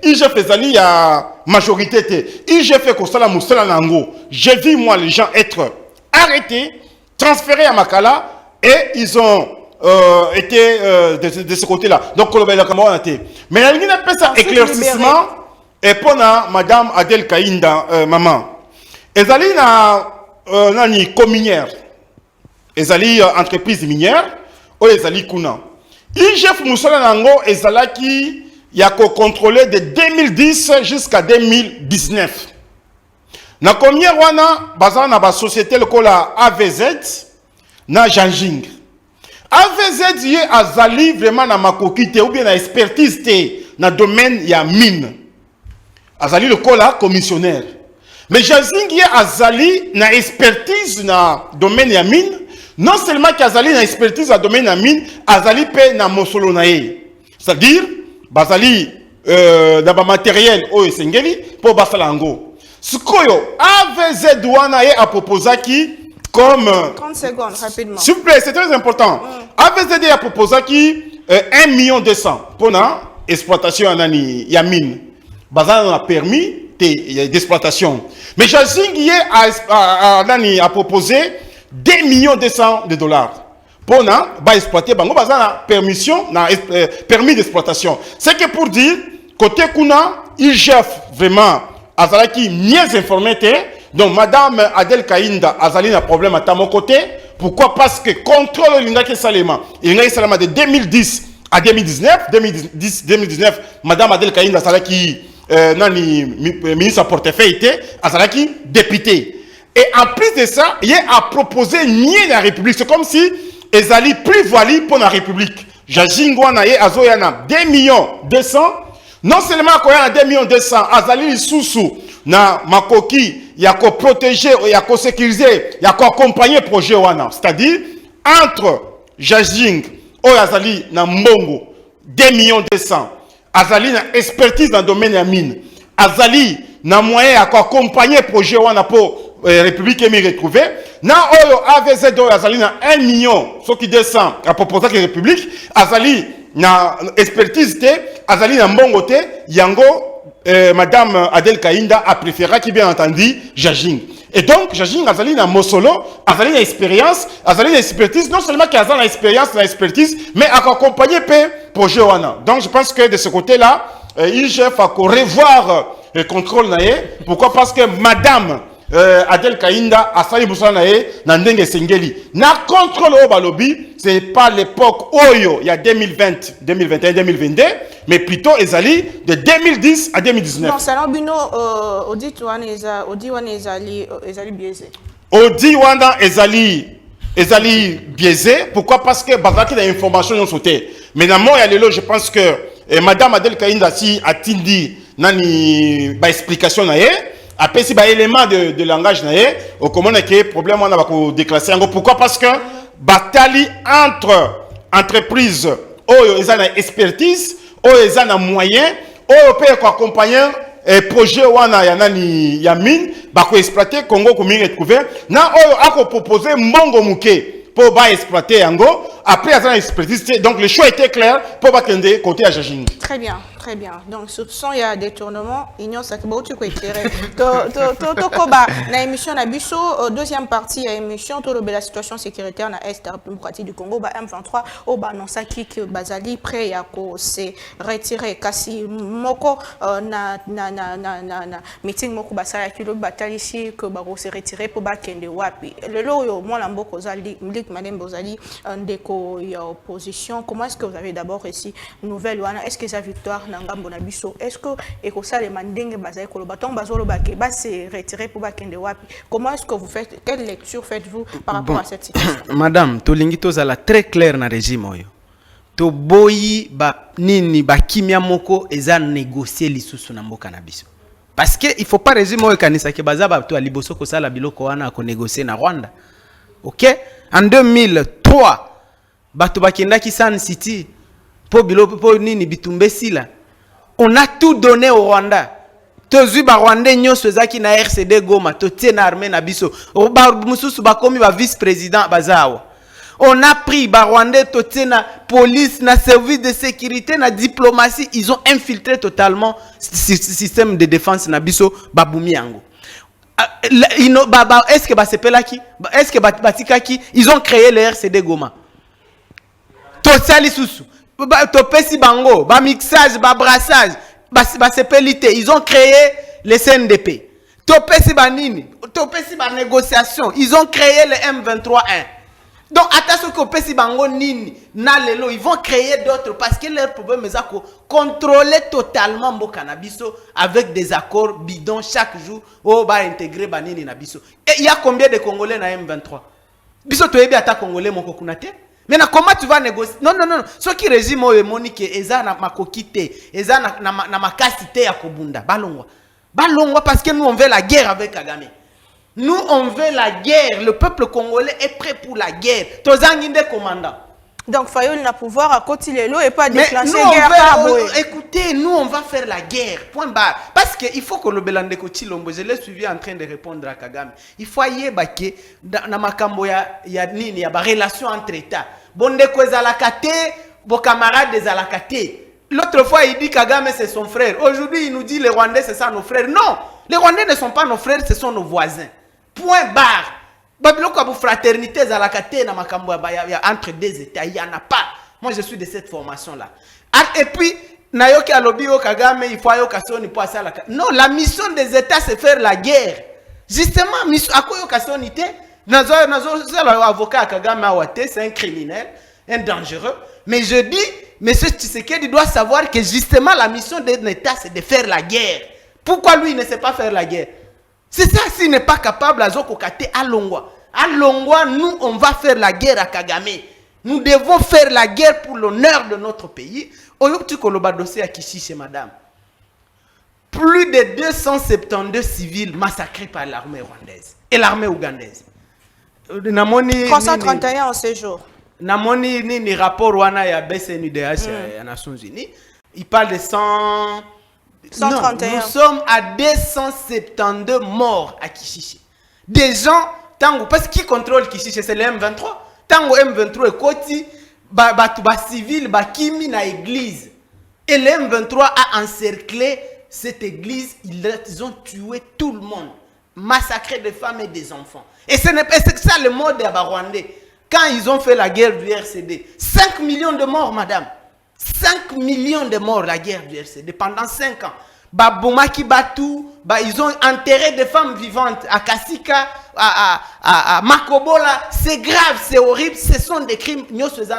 IGF ezali ya majorité te. IGF ekosala musala nango. J'ai vu moi les gens être arrêtés, transférés à Makala et ils ont été de ce côté-là. Donc, mais il y a un éclaircissement et pour Madame Adel Kainda, maman. Ezali nani cominière. Ezali entreprise minière. Ou ezali kuna. IGF Moussala Nango ezalaki yako contrôlé de 2010 jusqu'à 2019. Na cominière wana bazana na ba société lokola AVZ na Janjing. AVZ yé azali vraiment na makokite ou bien na expertise te na domaine ya mine. Azali lokola commissionnaire. Mais Janjing yé azali na expertise na domaine ya mine. Non seulement qu'azali na expertise na domaine ya mine, azali pe na mosolo na ye. C'est-à-dire bazali na ba matériel o esengeli po basalango. Sikoyo AVZ wana ye a proposé comme 30 secondes rapidement. S'il vous plaît, c'est très important. AVZ a proposé 1,2 million pour la exploitation en mine. Bazan a permis d'exploitation. Mais Jazing a proposé 2,2 millions de dollars pour exploiter. Bazan a permis d'exploitation. C'est que pour dire côté Kuna, il gère vraiment Azalaki mieux informé. Donc Madame Adel Kainda Azali a problème à mon côté. Pourquoi? Parce que contrôle l'Indaki Salema. L'Indaki Salema de 2010 à 2019. 2019, Madame Adel Kainda Azalaki ministre à portefeuille Azalaki député. Et en plus de ça, il a proposé nier la République. C'est comme si Ezali plus voilé pour la République. Jajingwana et Azoyana 2,2 millions. Non seulement quand il y a 2,2 millions, Azali Soussou na makoki il y a qu'à protéger, il y a qu'à sécuriser, il y a qu'à accompagner le projet wana. C'est-à-dire entre Jajing et Azali na Mbongo 2,2 millions. Azali na expertise dans le domaine de la mine. Azali na moyen à accompagner le projet wana pour République émi retrouver. Na oyo AVZ Azali na 1 million, ce qui descend à proposer que République. Azali na expertise te, Azali na Mbongo te, yango Madame Adel Kainda a préféré qui bien entendu Jajing. Et donc Jajing Azali na Mosolo, Azali na expérience, Azali na expertise, non seulement qu'il a na expérience, na expertise, mais à accompagner le projet wana. Donc je pense que de ce côté-là, il chef à revoir le contrôle naé. Pourquoi? Parce que Madame Adel Kainda a sali busana naé na ndenge sengeli. Na contrôle au balobi, c'est pas l'époque Oyo, il y a 2020, 2021, 2022. Mais plutôt Ezali de 2010 à 2019. Non, c'est un bino Odi wana Ezali biaisé. Odi wana Ezali biaisé. Pourquoi? Parce que bazaki da information yon sauté. Mais dans moi je pense que Madame Adel Kainda si atindi nani ba explication na ye. Après si ba élément de langage na ye, au comment que problème on a ko déclasser. Pourquoi? Parce que batali entre entreprises oyo ezana expertise ils ont un moyen, ils peuvent accompagner le projet wana ya nani ya mine, bako exploiter Congo comme il retrouvé. Na ils ont proposé mbongo muke pour exploiter yango. Après ils ont expertise. Donc le choix était clair pour bakende côté à Jajing. Très bien, très bien. Donc soupçon il y a détournement, union ça que tu peux éclairer. Koba na émission na biso deuxième partie à émission tout la situation sécuritaire na est démocratique du Congo ba M23 au ba non ça qui que Bazali prêt ya ko se retirer kasi moko na meeting moko basala ki le bataille ici que ba ko se retirer pour ba kende wapi. Le loyo moi la mboko zali Mlik Madame Bozali ndeko ya opposition. Comment est-ce que vous avez d'abord ici nouvelle wana est-ce que sa victoire Nangambo Nabiso est-ce que ekosa le mandenge bazai koloba ton bazolo bake ba se retirer pour bakende wapi? Comment est-ce que vous faites, quelle lecture faites-vous par rapport à cette situation? Madame tolingi tozala très clair na régime oyo to boyi ba nini ba kimia moko eza négocier lisusu na mboka na biso parce que il faut pas régime oyo kanisa ke bazaba to aliboso ko sala biloko wana ko négocier na Rwanda. OK, en 2003 bato bakendaki Sun City po biloko po nini bitumbe sila. On a tout donné au Rwanda. Tozu ba Rwandais nyonso ezaki na RCD Goma, totie na armée na biso. Ba mususu ba komi ba vice-président bazawa. On a pris ba Rwandais totie na police, na service de sécurité, na diplomatie, ils ont infiltré totalement le système de défense na biso babumi yango. Est-ce que Basepelaki, est-ce que Batikaki, ils ont créé le RCD Goma. Tosali Susu, Topesi Bango, mixage, brassage, Basepelité, ils ont créé le CNDP. Topesi Banini, Topesi négociation, ils ont créé le M23-1. Donc, attention que Pesi Bango Nini, Nalelo, ils vont créer d'autres parce que leur problème est de contrôler totalement le cannabis avec des accords bidons chaque jour. Oh, bah intégrer Banini Nabiso. Et il y a combien de Congolais dans M23? Biso tu es bien à Congolais mon kokunate. Maintenant, comment tu vas négocier? Non. Ce qui régime au Monique, Eza na makokite, Eza na makasite ya Kobunda. Balongwa parce que nous on veut la guerre avec Kagame. Nous, on veut la guerre. Le peuple congolais est prêt pour la guerre. Tozanginde commandant. Donc, Fayoul n'a pouvoir à côté les lots et pas Mais déclencher nous, guerre. écoutez, nous, on va faire la guerre. Point barre. Parce qu'il faut que le Belande Kochilombo, je l'ai suivi en train de répondre à Kagame. Il faut y aller, dans makambo ya nini, ya ba relation entre États. Bondeko ezalakate, vos camarades ezalakate. L'autre fois, il dit Kagame, c'est son frère. Aujourd'hui, il nous dit les Rwandais, c'est ça nos frères. Non, les Rwandais ne sont pas nos frères, ce sont nos voisins. Point barre. Babiloko pour fraternité zalakate na makambo entre deux États, il y en a pas. Moi je suis de cette formation là. Et puis nayoki alobi o Kagame il faut ayoka soni pour ça la. Non, la mission des États c'est faire la guerre. Justement mission akoyo kasonité nazo avocat Kagame awate, c'est un criminel, un dangereux. Mais je dis monsieur Tshisekedi doit savoir que justement la mission d'un État c'est de faire la guerre. Pourquoi lui il ne sait pas faire la guerre? C'est ça, s'il n'est pas capable, à Longwa. À Longwa, nous, on va faire la guerre à Kagame. Nous devons faire la guerre pour l'honneur de notre pays. Oyopti Koloba dossier à Kishiche, madame. Plus de 272 civils massacrés par l'armée rwandaise et l'armée ougandaise. 331 en séjour. Namoni ni rapport wana ya BCNUDH à Nations Unies. Il parle de 131. Non, nous sommes à 272 morts à Kishiche. Des gens, tango, parce qui contrôle Kishiche, c'est le M23. Tango M23 est côté, civil, kimi na église. Et le M23 a encerclé cette église, ils ont tué tout le monde. Massacré des femmes et des enfants. Et c'est ça le mot des Rwandais. Quand ils ont fait la guerre du RCD, 5 millions de morts, madame. 5 millions de morts, la guerre du RCD, pendant 5 ans. Bomaki Batu, ils ont enterré des femmes vivantes à Kasika, à Makobola. C'est grave, c'est horrible, ce sont des crimes. Nous faisons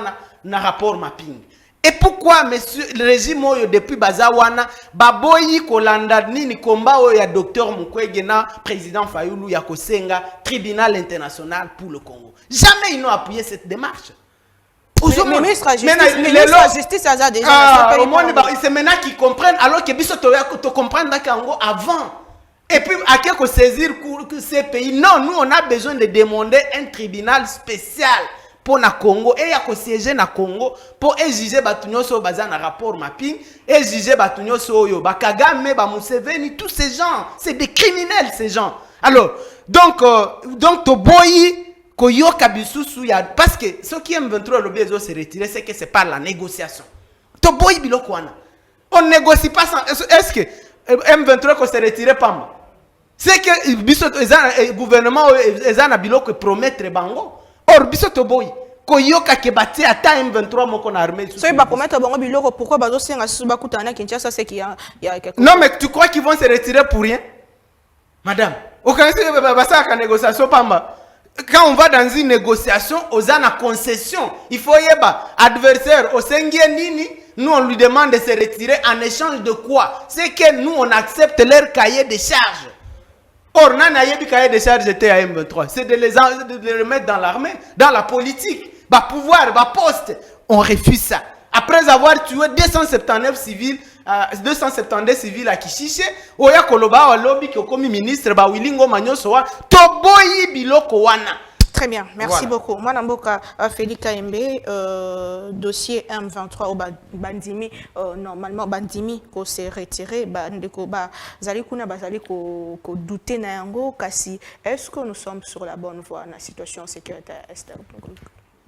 un rapport mapping. Et pourquoi, monsieur, le régime, depuis Bazawana, Baboyi Kolanda, Nini Komba, il y a docteur Mukwege, président Fayoulou, Yakosenga, tribunal international pour le Congo. Jamais ils n'ont appuyé cette démarche. Le ministre de la Justice a déjà c'est maintenant qu'ils comprennent, alors que Bisso te comprendre avant. Et puis, à quelque saisir ces pays. Non, nous, on a besoin de demander un tribunal spécial pour le Congo. Et il y a siéger na Congo pour exiger Batunyoso Bazan un rapport mapping, exiger Batunyoso Oyo, Bakagame, Museveni, tous ces gens. C'est des criminels, ces gens. Alors, donc Toboyi. Parce que ce qui aime 23 le besoin se retirer, c'est que c'est par la négociation. On ne négocie pas sans. Est-ce que M23 se retire pas? C'est que le gouvernement a biloko promettre bango. Or, biso boy. Koyoka ke bati ata M23 moko na armée. So il va promettre bango biloko pourquoi bazo senga suba kutana Kinshasa c'est qu'il y a quelque chose. Non mais tu crois qu'ils vont se retirer pour rien? Madame, aucun ça négociation pamba. Quand on va dans une négociation, aux ana concession, il faut y avoir adversaire au Nini, nous on lui demande de se retirer en échange de quoi? C'est que nous on accepte leur cahier de charges. Or, le cahier de charges était à M23. C'est de les remettre dans l'armée, dans la politique, pouvoir, poste. On refuse ça. Après avoir tué 279 civils, 272 civils à Kishiche, Oya Koloba wa lobby qui comme ministre ba Wilingo Manyosoa toboyi biloko wana. Très bien, merci beaucoup. Moi Namboka Félix Kaembe dossier M23 au Bandimi normalement Bandimi ko s'est retiré bandeko ba zali kuna bazali ko douter na yango kasi est-ce que nous sommes sur la bonne voie na situation sécuritaire est.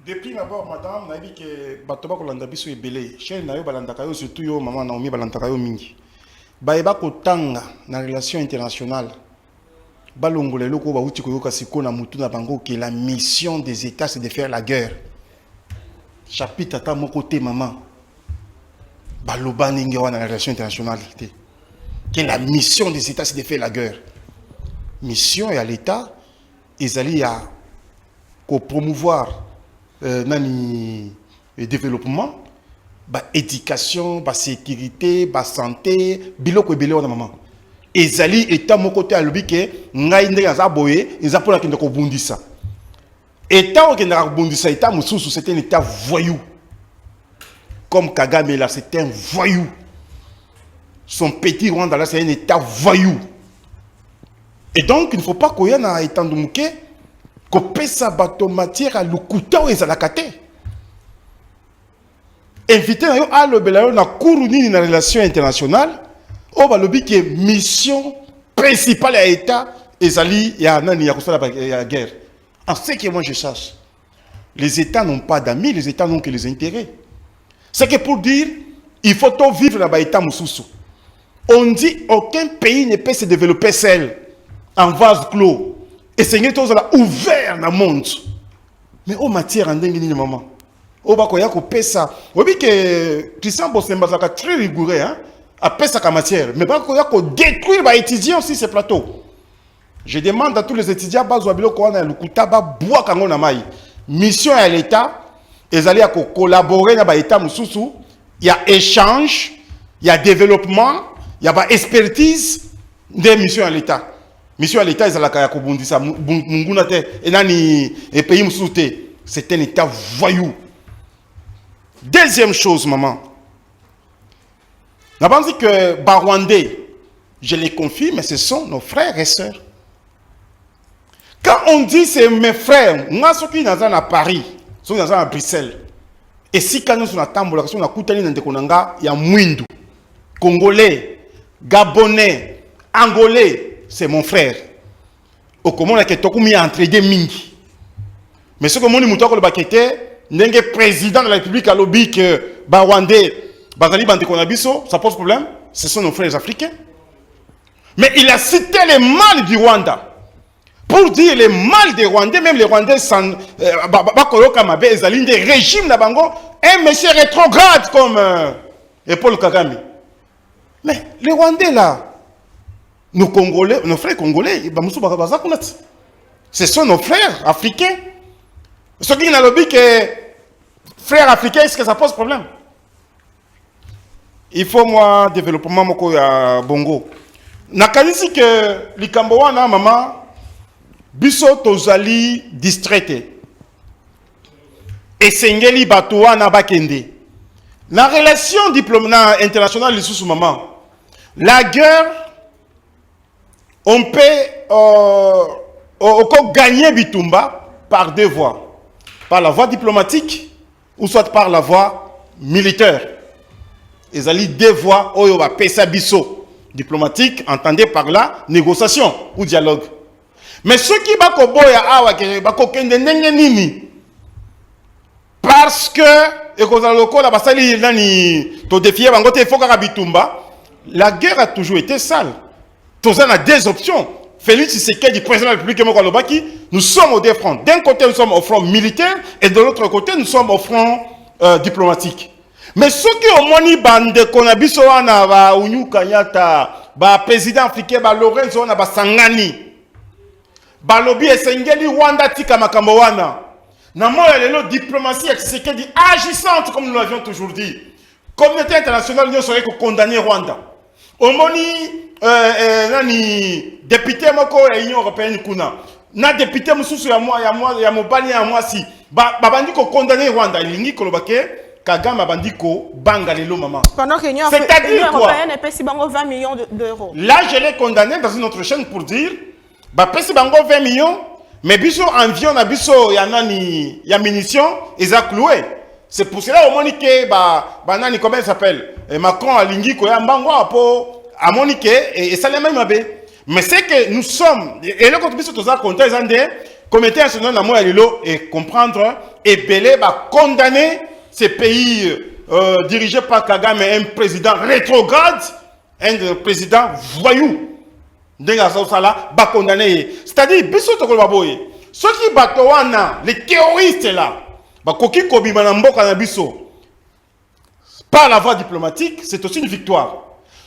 Depuis d'abord, madame, on a dit que Batoba Kolanda biso ebele. Chaîne na yo balanda kayo surtout yo maman Naomi balanda kayo mingi. Baeba ko tanga na relation internationale. balongole loko ba uti koyoka sikona mutu na bango que la mission des États c'est de faire la guerre. Chapitre à mon côté maman. Baloba ninge wana la relation internationale. Que la mission des États c'est de faire la guerre. Mission et à l'État ils allaient à promouvoir nani le développement, ba éducation, ba sécurité, ba santé, biloko ebele wana maman. Ezali état mon côté à lobi que ngai ndenge za boye, ils apona kende ko bundisa. État au kende ko bundisa état mususu c'était un état voyou. Comme Kagame là, c'était un voyou. Son petit Rwanda là, c'est un état voyou. Et donc il ne faut pas qu'on y ait un état de mouké qu'on paie sa bateau matière à l'oukuta ou à la kate. Invité à l'obélayo na kouruni na relation internationale. Oh, bah, le but qui est mission principale à l'État, et y a la guerre. En ce que moi je cherche, les États n'ont pas d'amis, les États n'ont que les intérêts. C'est que pour dire, il faut tout vivre dans l'État Moussoussou. On dit aucun pays ne peut se développer seul, en vase clos. Et Seigneur, tout ça ouvert dans le monde. Mais au matière, en dingue, maman. Au bas, il y a ça. Vous voyez que Christian Bossemba est très rigoureux, hein? Après sa matière, mais pas qu'on a détruire les étudiants aussi ces plateaux. Je demande à tous les étudiants, mission à l'État, ils allaient collaborer dans l'État Moussoussou. Il y a échange, il y a développement, il y a expertise des missions à l'État. Mission à l'État, ils allaient kobundisa mungunate et nani et pays Moussoussou. C'est un État voyou. Deuxième chose, maman. On pense que Barwandais, je les confie, mais ce sont nos frères et sœurs. Quand on dit c'est mes frères, moi, ceux qui sont à Paris, ceux qui sont à Bruxelles, et si quand nous sommes à Tambola, si on a Koutani dans Konanga, il y a Mwindu, Congolais, Gabonais, Angolais, c'est mon frère. Au comment on a entre des mingi. Mais ce que mon imouto le baqueté, n'est président de la République à l'objet que Barwandais, ça pose problème. Ce sont nos frères africains. Mais il a cité les mal du Rwanda. Pour dire les mal des Rwandais, même les Rwandais sans des régimes d'Abango, un monsieur rétrograde comme Paul Kagame. Mais les Rwandais là, nos Congolais, nos frères Congolais, ce sont nos frères africains. Ceux qui n'ont pas que frères africains, est-ce que ça pose problème? Il faut moi développement moko ya bongo. Nakanisi que likambo wana maman biso tozali distraité. Et sengeli bato wana bakende. La relation diplomatique internationale sous maman. La guerre on peut gagner bitumba par deux voies. Par la voie diplomatique ou soit par la voie militaire. Ils allaient deux voies, diplomatique, entendez par là, négociation ou dialogue. Mais ceux qui parce que la guerre a toujours été sale. Tous on a deux options. Félix Tshisekedi, président de la République, nous sommes aux deux fronts. D'un côté, nous sommes au front militaire et de l'autre côté, nous sommes au front diplomatique. Mais ceux qui ont moni bande qu'on a biso wana ba Uhuru Kenyatta, ba président africain ba Lorenzo na ba Sangani, ba lobi esengeli Rwanda tika makambo wana. Na moya lelo diplomatie Tshisekedi agissante comme nous l'avions toujours dit. Communauté internationale nous serait condamner Rwanda. Omoni nani député moko ya Union européenne kuna. Na député mususu ya mobali ya mwasi ba bandi ko condamner Rwanda ilingi kolobake Kagame a bandiko bangalelo maman. Pendant que l'Union européenne paie 20 millions d'euros. Là, je l'ai condamné dans une autre chaîne pour dire, bah paie 20 millions, mais biso environ na biso ya nani ya munitions, ils a cloué. C'est pour cela au monique bah nani comment il s'appelle Macron a lingi ko ya mbango apo a monique et ça les même abé. Mais c'est que nous sommes et le côté biso toza compter ils ont des comité national na moi et comprendre et belé bah condamner ces pays dirigés par Kagame, un président rétrograde, un président voyou. Ndenga sala ba condamné. C'est-à-dire biso to ko baboye. Ceux qui bato wana, les terroristes là, ba koki kobima na mboka na biso. Par la voie diplomatique, c'est aussi une victoire.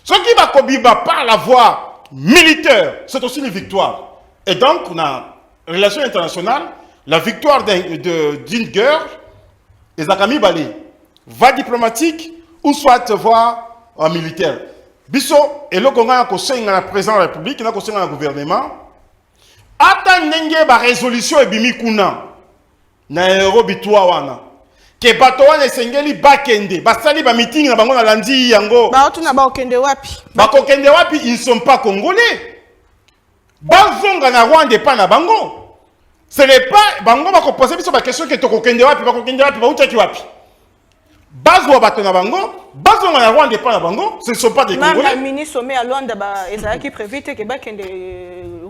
Ceux qui va kobima par la voie militaire, c'est aussi une victoire. Et donc, on a relation internationale, la victoire d'une guerre, et Zakami Bali, voie diplomatique ou soit voie militaire. Biso, et le Congo a conseillé la présidence de la République, il a conseillé le gouvernement. Attendez la résolution et bimi kuna na Nairobi wana. Que bato wana esengeli bakende, basali ba meeting na bango na landi yango. Ba otu na ba okende wapi? Ba kokende wapi, ils sont pas congolais. Bazonga na Rwanda pa na bango. Ce n'est pas bango ba ko poser biso ba question que to kokende wapi, ba uta ki wapi. Bazwa bato na bango, bazonga na Rwanda pa na bango, ce ne sont pas des Congolais. Même la ministre sommet à Luanda ba ezaki prévu que ba kende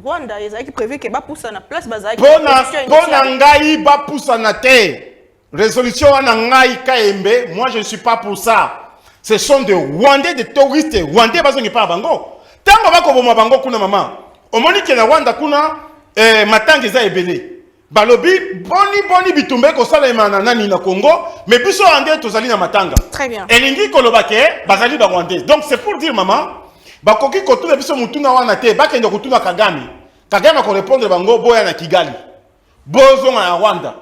Rwanda, ezaki prévu que ba poussa na place bazaki. Pona ngai ba poussa na te. Résolution wana ngai kaembe, moi je ne suis pas pour ça. Ce sont des Rwandais, des touristes Rwandais bazongi pa bango. Tango ba ko boma bango kuna mama. Omoni ke na Rwanda kuna matangi za ebele. Balobi boni bitumbe ko sala emana nani na Congo, mais biso Rwandais tozali na matanga. Très bien. Elingi kolobake bazali ba Rwandais. Donc c'est pour dire maman, ba koki kotuna biso mutuna wana te, ba kende kotuna Kagame. Kagame ko répondre bango boya na Kigali. Bozo na Rwanda.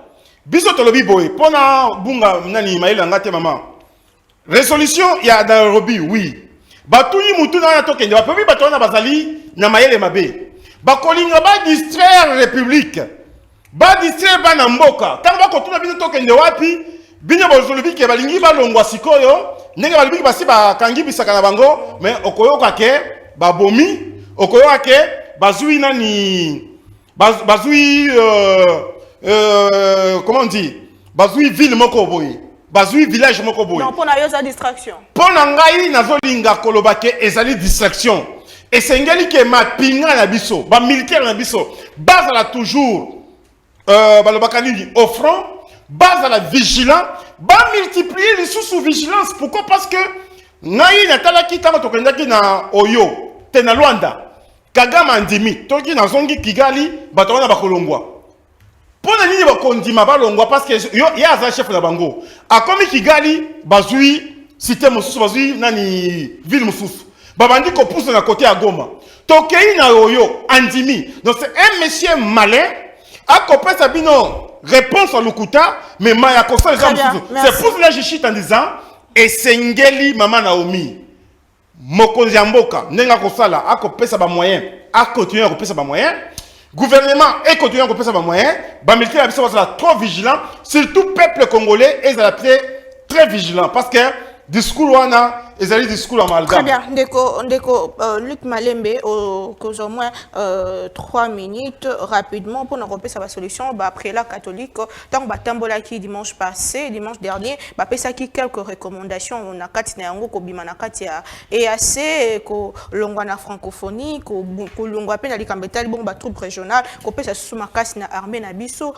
Biso tolobi boye pona bunga nani maïla ngate maman. Résolution ya Nairobi oui. Batuni mutuna na tokende ba pebi batona bazali na mayele mabe. Ba kolinga ba distraire république. Ba distraire ba na mboka. Tango ba kotuna biso tokende wapi? Binya bozolobi ke balingi ba longwa sikoyo, ndenge balobi basi ba kangi bisaka na bango, mais okoyoka ke ba bomi, okoyoka ke bazui nani bazui comment on dit? Bazui ville moko boye. Bazui village moko boye. Non, pour na yo za distraction. Pour ngai nazolinga kolobake ezali distraction. Et sengeli ke mapinga na biso, ba militaire na biso, base la toujours balobaka nini offrant, base la vigilant, ba multiplier les sous vigilance. Pourquoi? Parce que ngai natalaki kama tokendaki na Oyo, te na Luanda. Kagame andimi, toki na zongi Kigali, bato wana bakolongwa. Pona nini bakondima balongwa parce que yo ya za chef na bango. Akomi Kigali bazui cité mosusu bazui nani ville mosusu. Babandi ko pousse na côté à Goma. Tokei na Oyo andimi. Donc c'est un monsieur malin a copé sa bino réponse à Lukuta mais maya ko ça les gens. C'est pour cela que je chute en disant et sengeli mama Naomi. Mokonzi mboka nenga ko sala a copé sa ba moyen a continuer à copé sa ba moyen. Gouvernement et continue à couper ça moyen, bah militaire trop vigilant, surtout peuple congolais et très vigilant parce que discours wana ezali discours amalgame. Très bien, ndeko Luc Malembe au moins 3 minutes rapidement pour nous repérer sa solution après la catholique tant ba tambola qui dimanche dernier ba pesa qui quelques recommandations na kati na yango ko bima na kati ya EAC ko longwa na francophonie ko longwa pe na likambetali bon ba troupe régional ko pesa sous makasi na armée na biso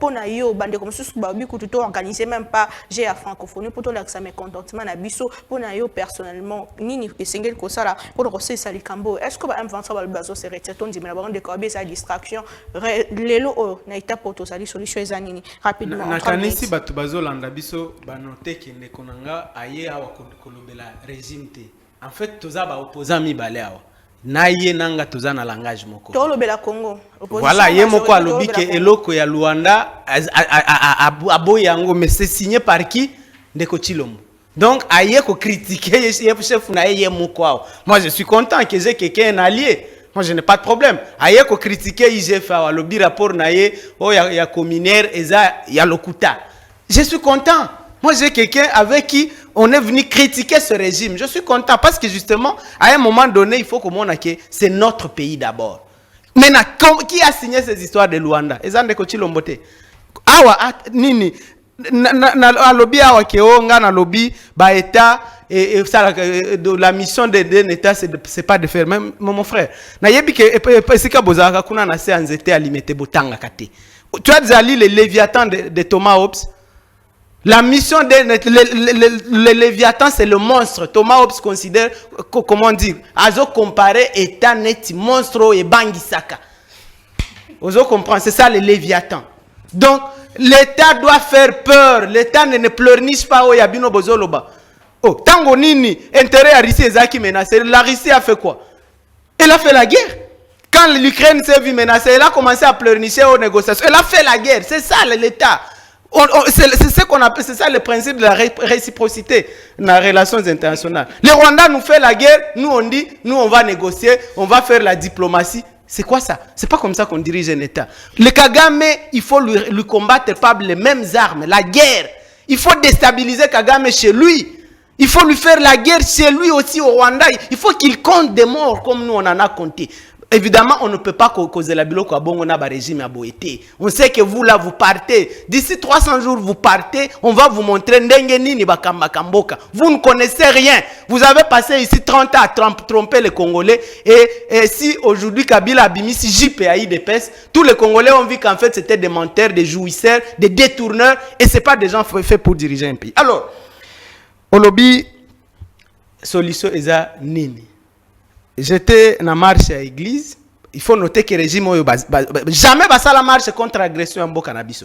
pona yo bande comme sous ba bi ko tout organiser même pas j'ai à francophonie pour tout l'accès mécontentement na biso pona yo personnellement nini esengeli ko sala pour rosser sa likambo est-ce que ba M23 ba bazo se retire ton dimena ba de ko sa distraction lelo na étape pour sali solution ezanini rapidement na kanisi batu bazo landa biso ba noter ke ndeko nanga aye awa kolobela régime te en fait toza ba opposant mi balé awa na ye nanga toza na langage moko to lobela Congo voilà ye moko alobi ke eloko ya Luanda aboy yango mais c'est signé par qui ndeko Chilombo. Donc, aïe ko critiquer chef na yé moko. Moi je suis content que j'ai quelqu'un allié. Moi je n'ai pas de problème. Aïe ko critiquer IGF à lobby rapport na yé oh ya communaire eza ya lokuta. Je suis content. Moi j'ai quelqu'un avec qui on est venu critiquer ce régime. Je suis content parce que justement à un moment donné, il faut que mon que c'est notre pays d'abord. Maintenant qui a signé ces histoires de Luanda? Ezande ko Chilombote. Awa nini na lobby awa keonga na lobby ba état et ça de la mission d'un état c'est pas de faire même mon frère na yebi ke sika bozaka kuna na se anzete alimete botanga kate tu as déjà lu le Léviathan de Thomas Hobbes La mission le Léviathan, c'est le monstre. Thomas Hobbes considère, comment dire, Azo comparé état net monstre et bangisaka. Vous comprenez, c'est ça le Léviathan. Donc, l'État doit faire peur. L'État ne pleurniche pas au Yabino Bozoloba. Oh, tango nini, intérêt à Russie est menacé. La Russie a fait quoi? Elle a fait la guerre. Quand l'Ukraine s'est vue menacée, elle a commencé à pleurnicher aux négociations. Elle a fait la guerre. C'est ça l'État. C'est ce qu'on appelle, c'est ça le principe de la réciprocité dans les relations internationales. Le Rwanda nous fait la guerre, nous on dit, nous on va négocier, on va faire la diplomatie. C'est quoi ça? C'est pas comme ça qu'on dirige un État. Le Kagame, il faut lui combattre par les mêmes armes, la guerre. Il faut déstabiliser Kagame chez lui. Il faut lui faire la guerre chez lui aussi au Rwanda. Il faut qu'il compte des morts comme nous on en a compté. Évidemment, on ne peut pas causer la biloko à Bongo na ba régime à Boété. On sait que vous là, vous partez. D'ici 300 jours, vous partez. On va vous montrer Ndenge Nini Bakamba Kamboka. Vous ne connaissez rien. Vous avez passé ici 30 ans à tromper les Congolais. Et si aujourd'hui Kabila Abimi, si JP a eu des pèses, tous les Congolais ont vu qu'en fait c'était des menteurs, des jouisseurs, des détourneurs. Et ce n'est pas des gens faits pour diriger un pays. Alors, Olobi, solution eza nini? J'étais dans la marche à l'église. Il faut noter que le régime jamais va la marche contre l'agression en Bokanabiso.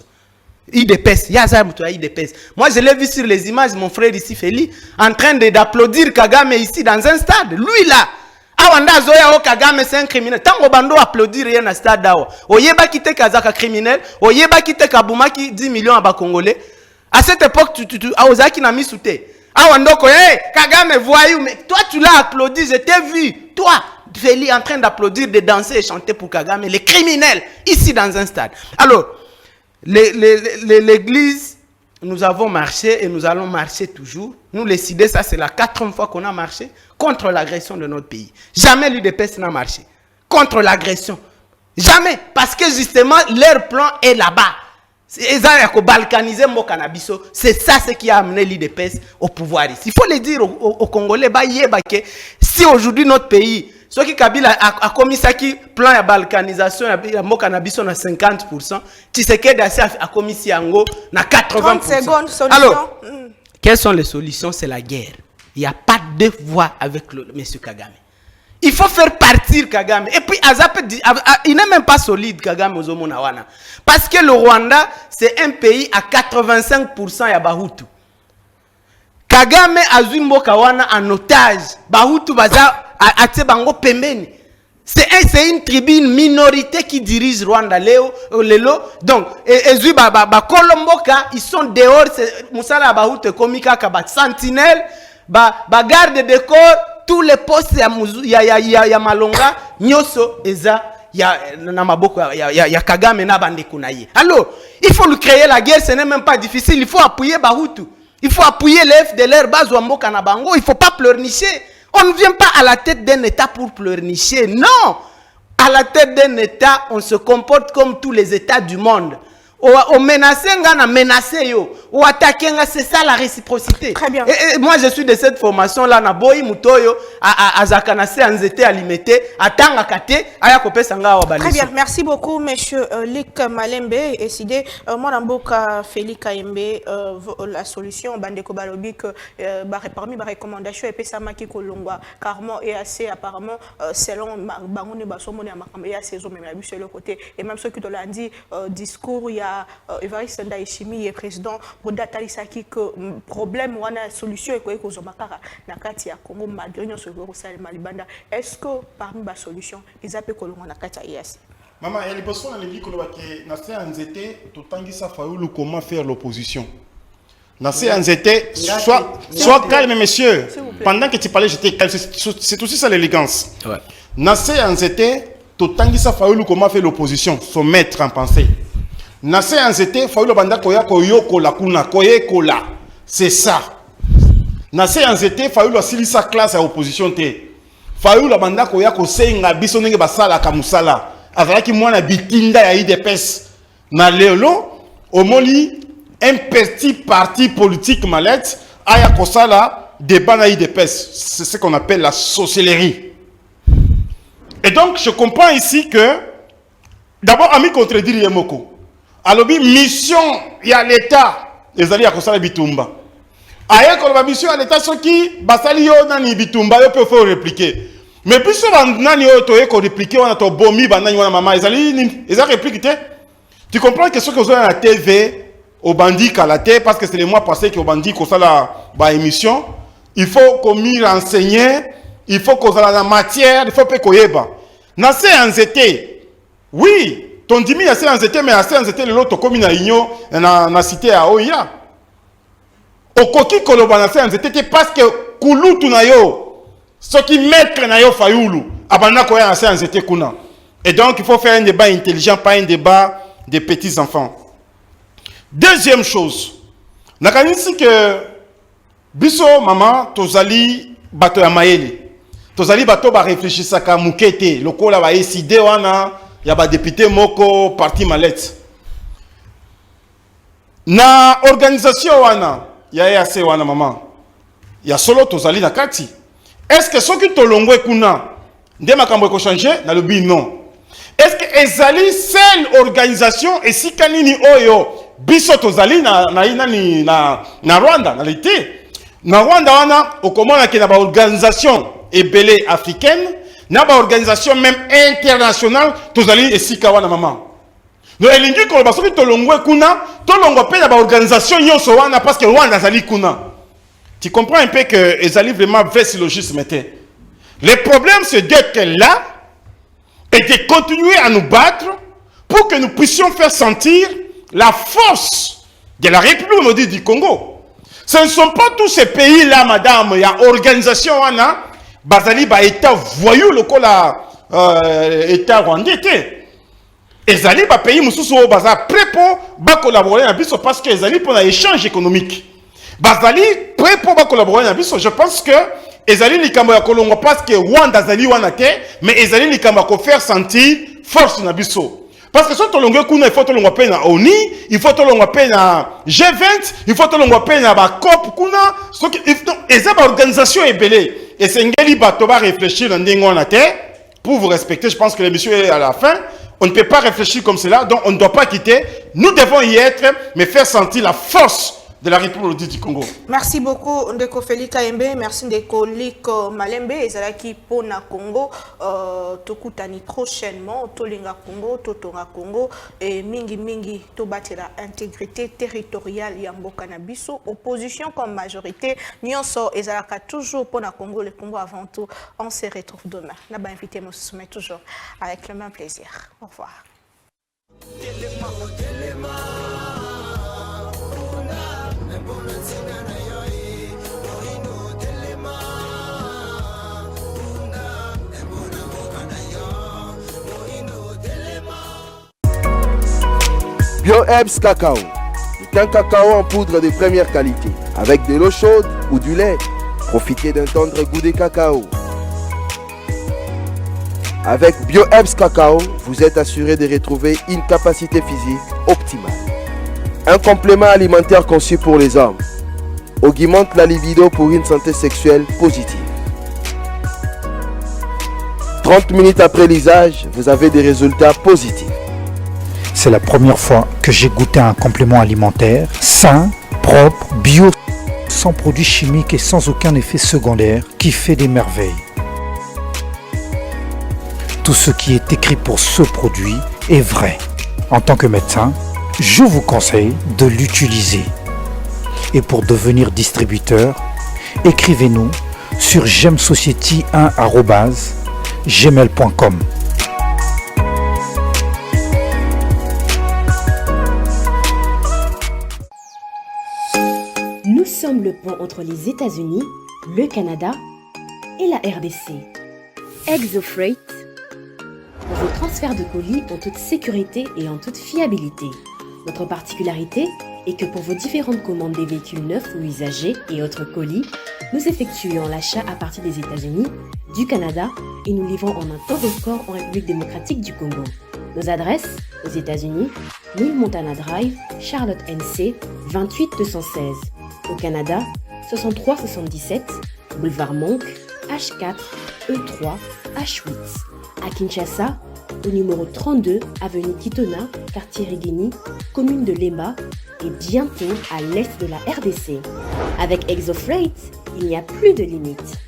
IDPS, IDPS. Moi, je l'ai vu sur les images, mon frère ici, Feli, en train d'applaudir Kagame ici dans un stade. Lui là, Awanda Zoya Kagame, c'est un criminel. Tant qu'on bando applaudir rien dans le stade d'Awa. Oyeba qui te Kazaka criminel, Oyeba qui te Kabouma qui 10 millions à Congolais. À cette époque, tu as qui n'a mis sous thé. Awandoko, hey, Kagame, voyou, mais toi tu l'as applaudi, je t'ai vu. Toi, Feli, en train d'applaudir, de danser et chanter pour Kagame, les criminels, ici dans un stade. Alors, l'église, nous avons marché et nous allons marcher toujours. Nous, les CIDE, ça c'est la 4e fois qu'on a marché contre l'agression de notre pays. Jamais l'UDPS n'a marché contre l'agression. Jamais. Parce que justement, leur plan est là-bas. C'est ça ce qui a amené l'IDPS au pouvoir ici. Il faut le dire aux Congolais, si aujourd'hui notre pays, ce qui Kabila a commis ça qui plan de balkanisation, il a 50%, Tshisekedi a commis ça à 80%. 30 secondes, solution. Alors, quelles sont les solutions? C'est la guerre. Il n'y a pas de voix avec M. Kagame. Il faut faire partir Kagame. Et puis, il n'est même pas solide, Kagame, parce que le Rwanda, c'est un pays à 85% ya Bahutu. Kagame a Zumbo Kawana en otage. Bahutu baza ate bango pembeni. C'est une tribu, une minorité qui dirige Rwanda Lelo. Donc, Kolomboka, ils sont dehors. Moussala Bahutu komika kabat sentinelle, garde de corps. Tous les postes ya Malonga, Nyoso, Eza, ya Kagame na bandeko na ye. Alors, il faut lui créer la guerre, ce n'est même pas difficile. Il faut appuyer Bahutu. Il faut appuyer les FDLR, Bazouambo Kanabango. Il ne faut pas pleurnicher. On ne vient pas à la tête d'un État pour pleurnicher. Non! À la tête d'un État, on se comporte comme tous les États du monde. On menace, on menace, on attaque, c'est ça la réciprocité. Très bien. Et moi, je suis de cette formation-là, na boyi mutoyo, à Zakanase, à Nzete, à Limete, à Tangakate, à Yakope Sanga, à Très bien, merci beaucoup, monsieur Luc Malembe. Et sidé, moi, Namboka Félix Kaembe, la solution, Bandeko Balobi, que parmi les recommandations, et puis ça m'a qui kolongwa, carrément, et assez apparemment, selon Bangoune Basomone, et assez, même la sur le côté, et même ceux qui te l'ont dit, discours, il y a Evariste Ndayishimiye, président, pour Datalisaki, que problème, ou la solution, et que Zomakara, Nakati, à Congo, malgré nous, sur le Malibanda, est-ce que parmi les solutions, ils appellent Kolongo Nakati à IS? Maman, il y a des personnes qui ont dit que dans ces étés, tout le temps, ça fait comment faire l'opposition. Dans ces étés, sois calme, monsieur. Pendant que tu parlais, j'étais calme. C'est aussi ça l'élégance. Ouais. Dans ces étés, tout le temps, ça fait comment faire l'opposition, se mettre en pensée. Nase anzete faulu banda koya koyoko la kuna koyeko la, c'est ça. Nase anzete faulu asili sa classe à opposition te. Faulu la banda koya ko senga biso ndenge basala kamusala. Azalaki mwana bitinda ya IDPS. Na lelo omoli un petit parti politique malette aya kosala débat na IDPS. C'est ce qu'on appelle la sorcellerie. Et donc je comprends ici que d'abord ami contredire Yemoko. Alors, mission, il y a l'État, ezali ya kosala bitumba. Aye koloba biso ya leta soki basali yo nani bitumba yo pe faut répliquer. Mais biso nani yo toye ko répliquer wana to bomi banani wana mama ezali nini? Eza réplique te. Tu comprends que ce que vous avez à la TV au bandit kalaté parce que c'est le mois passé que au bandit qu'on ça la émission, il faut qu'on m'y renseigne, il faut qu'on a la matière, il faut qu'on yeba. Na se anzete. Oui, ton dimi na se anzete mais na se anzete le lot comme na igno na cité à Oya. Okoki koloba na se anzete parce que kulutu na yo ce qui mettre na yo fayulu abana ko ya na se anzete kuna. Et donc il faut faire un débat intelligent, pas un débat des petits enfants. Deuxième chose, nakanisi que biso maman tozali bato ya mayele. Tozali bato ba réfléchissaka mukete, lokola ba décider wana ya ba député moko parti malette. Na organisation wana ya EAC wana maman. Ya solo tozali na kati. Est-ce que soki tolongwe kuna nde makambo ko changer na lobi non. Est-ce que ezali seule organisation et si kanini oyo biso tozali na Rwanda na l'été na Rwanda wana okomona ke na ba organisation ebele africaine na ba organisation même internationale tozali esika wana maman. No elingi ko ba soki tolongwe kuna tolongwa pe na ba organisation nyonso wana parce que Rwanda zali kuna. Tu comprends un peu que ezali vraiment vrai syllogisme était. Le problème c'est d'être là et de continuer à nous battre pour que nous puissions faire sentir la force de la République du Congo. Ce ne sont pas tous ces pays-là, madame, il y a organisation, Bazali, État voyou, le État rwandais. Et Zali, pays, Moussou, Baza, prêt pour collaborer avec nous parce que Zali, pour l'échange économique. Bazali, prêt pour collaborer avec nous, je pense que ezali likambo ya kolongo parce que Rwanda zali wana te mais ezali likambo ko faire sentir force na biso parce que so tolongo kuna il faut tolongo pe na ONU il faut tolongo pe na G20 il faut tolongo pe na ba COP kuna so eza ba organisation ebele et sengeli bato ba réfléchir na ndenge wana te pour vous respecter. Je pense que l'émission est à la fin. On ne peut pas réfléchir comme cela, donc on ne doit pas quitter. Nous devons y être mais faire sentir la force de la République du Congo. Merci beaucoup Ndeko Félix Kaembe, merci Ndeko Liko Malembe ezalaki pona Congo tokutani prochainement tolinga Congo totonga Congo et mingi to batela intégrité territoriale ya mboka na biso opposition comme majorité nyonso ezalaka toujours pona Congo le Congo avant tout. On se retrouve demain. Na ba invité mo soumet toujours avec le même plaisir. Au revoir. BioHerbs Cacao est un cacao en poudre de première qualité avec de l'eau chaude ou du lait. Profitez d'un tendre goût de cacao. Avec BioHerbs Cacao, vous êtes assuré de retrouver une capacité physique optimale. Un complément alimentaire conçu pour les hommes augmente la libido pour une santé sexuelle positive. 30 minutes après l'usage, vous avez des résultats positifs. C'est la première fois que j'ai goûté un complément alimentaire sain, propre, bio, sans produits chimiques et sans aucun effet secondaire qui fait des merveilles. Tout ce qui est écrit pour ce produit est vrai. En tant que médecin, je vous conseille de l'utiliser. Et pour devenir distributeur, écrivez-nous sur gemsociety1@gmail.com. Nous sommes le pont entre les États-Unis, le Canada et la RDC. ExoFreight, pour vos transferts de colis en toute sécurité et en toute fiabilité. Notre particularité est que pour vos différentes commandes des véhicules neufs ou usagés et autres colis, nous effectuons l'achat à partir des États-Unis, du Canada et nous livrons en un temps record en République démocratique du Congo. Nos adresses aux États-Unis, 1000 Montana Drive, Charlotte NC, 28216. Au Canada, 6377, Boulevard Monk, H4, E3, H8. À Kinshasa, au numéro 32, avenue Kitona, quartier Rigini, commune de Lemba, et bientôt à l'est de la RDC. Avec ExoFreight, il n'y a plus de limites.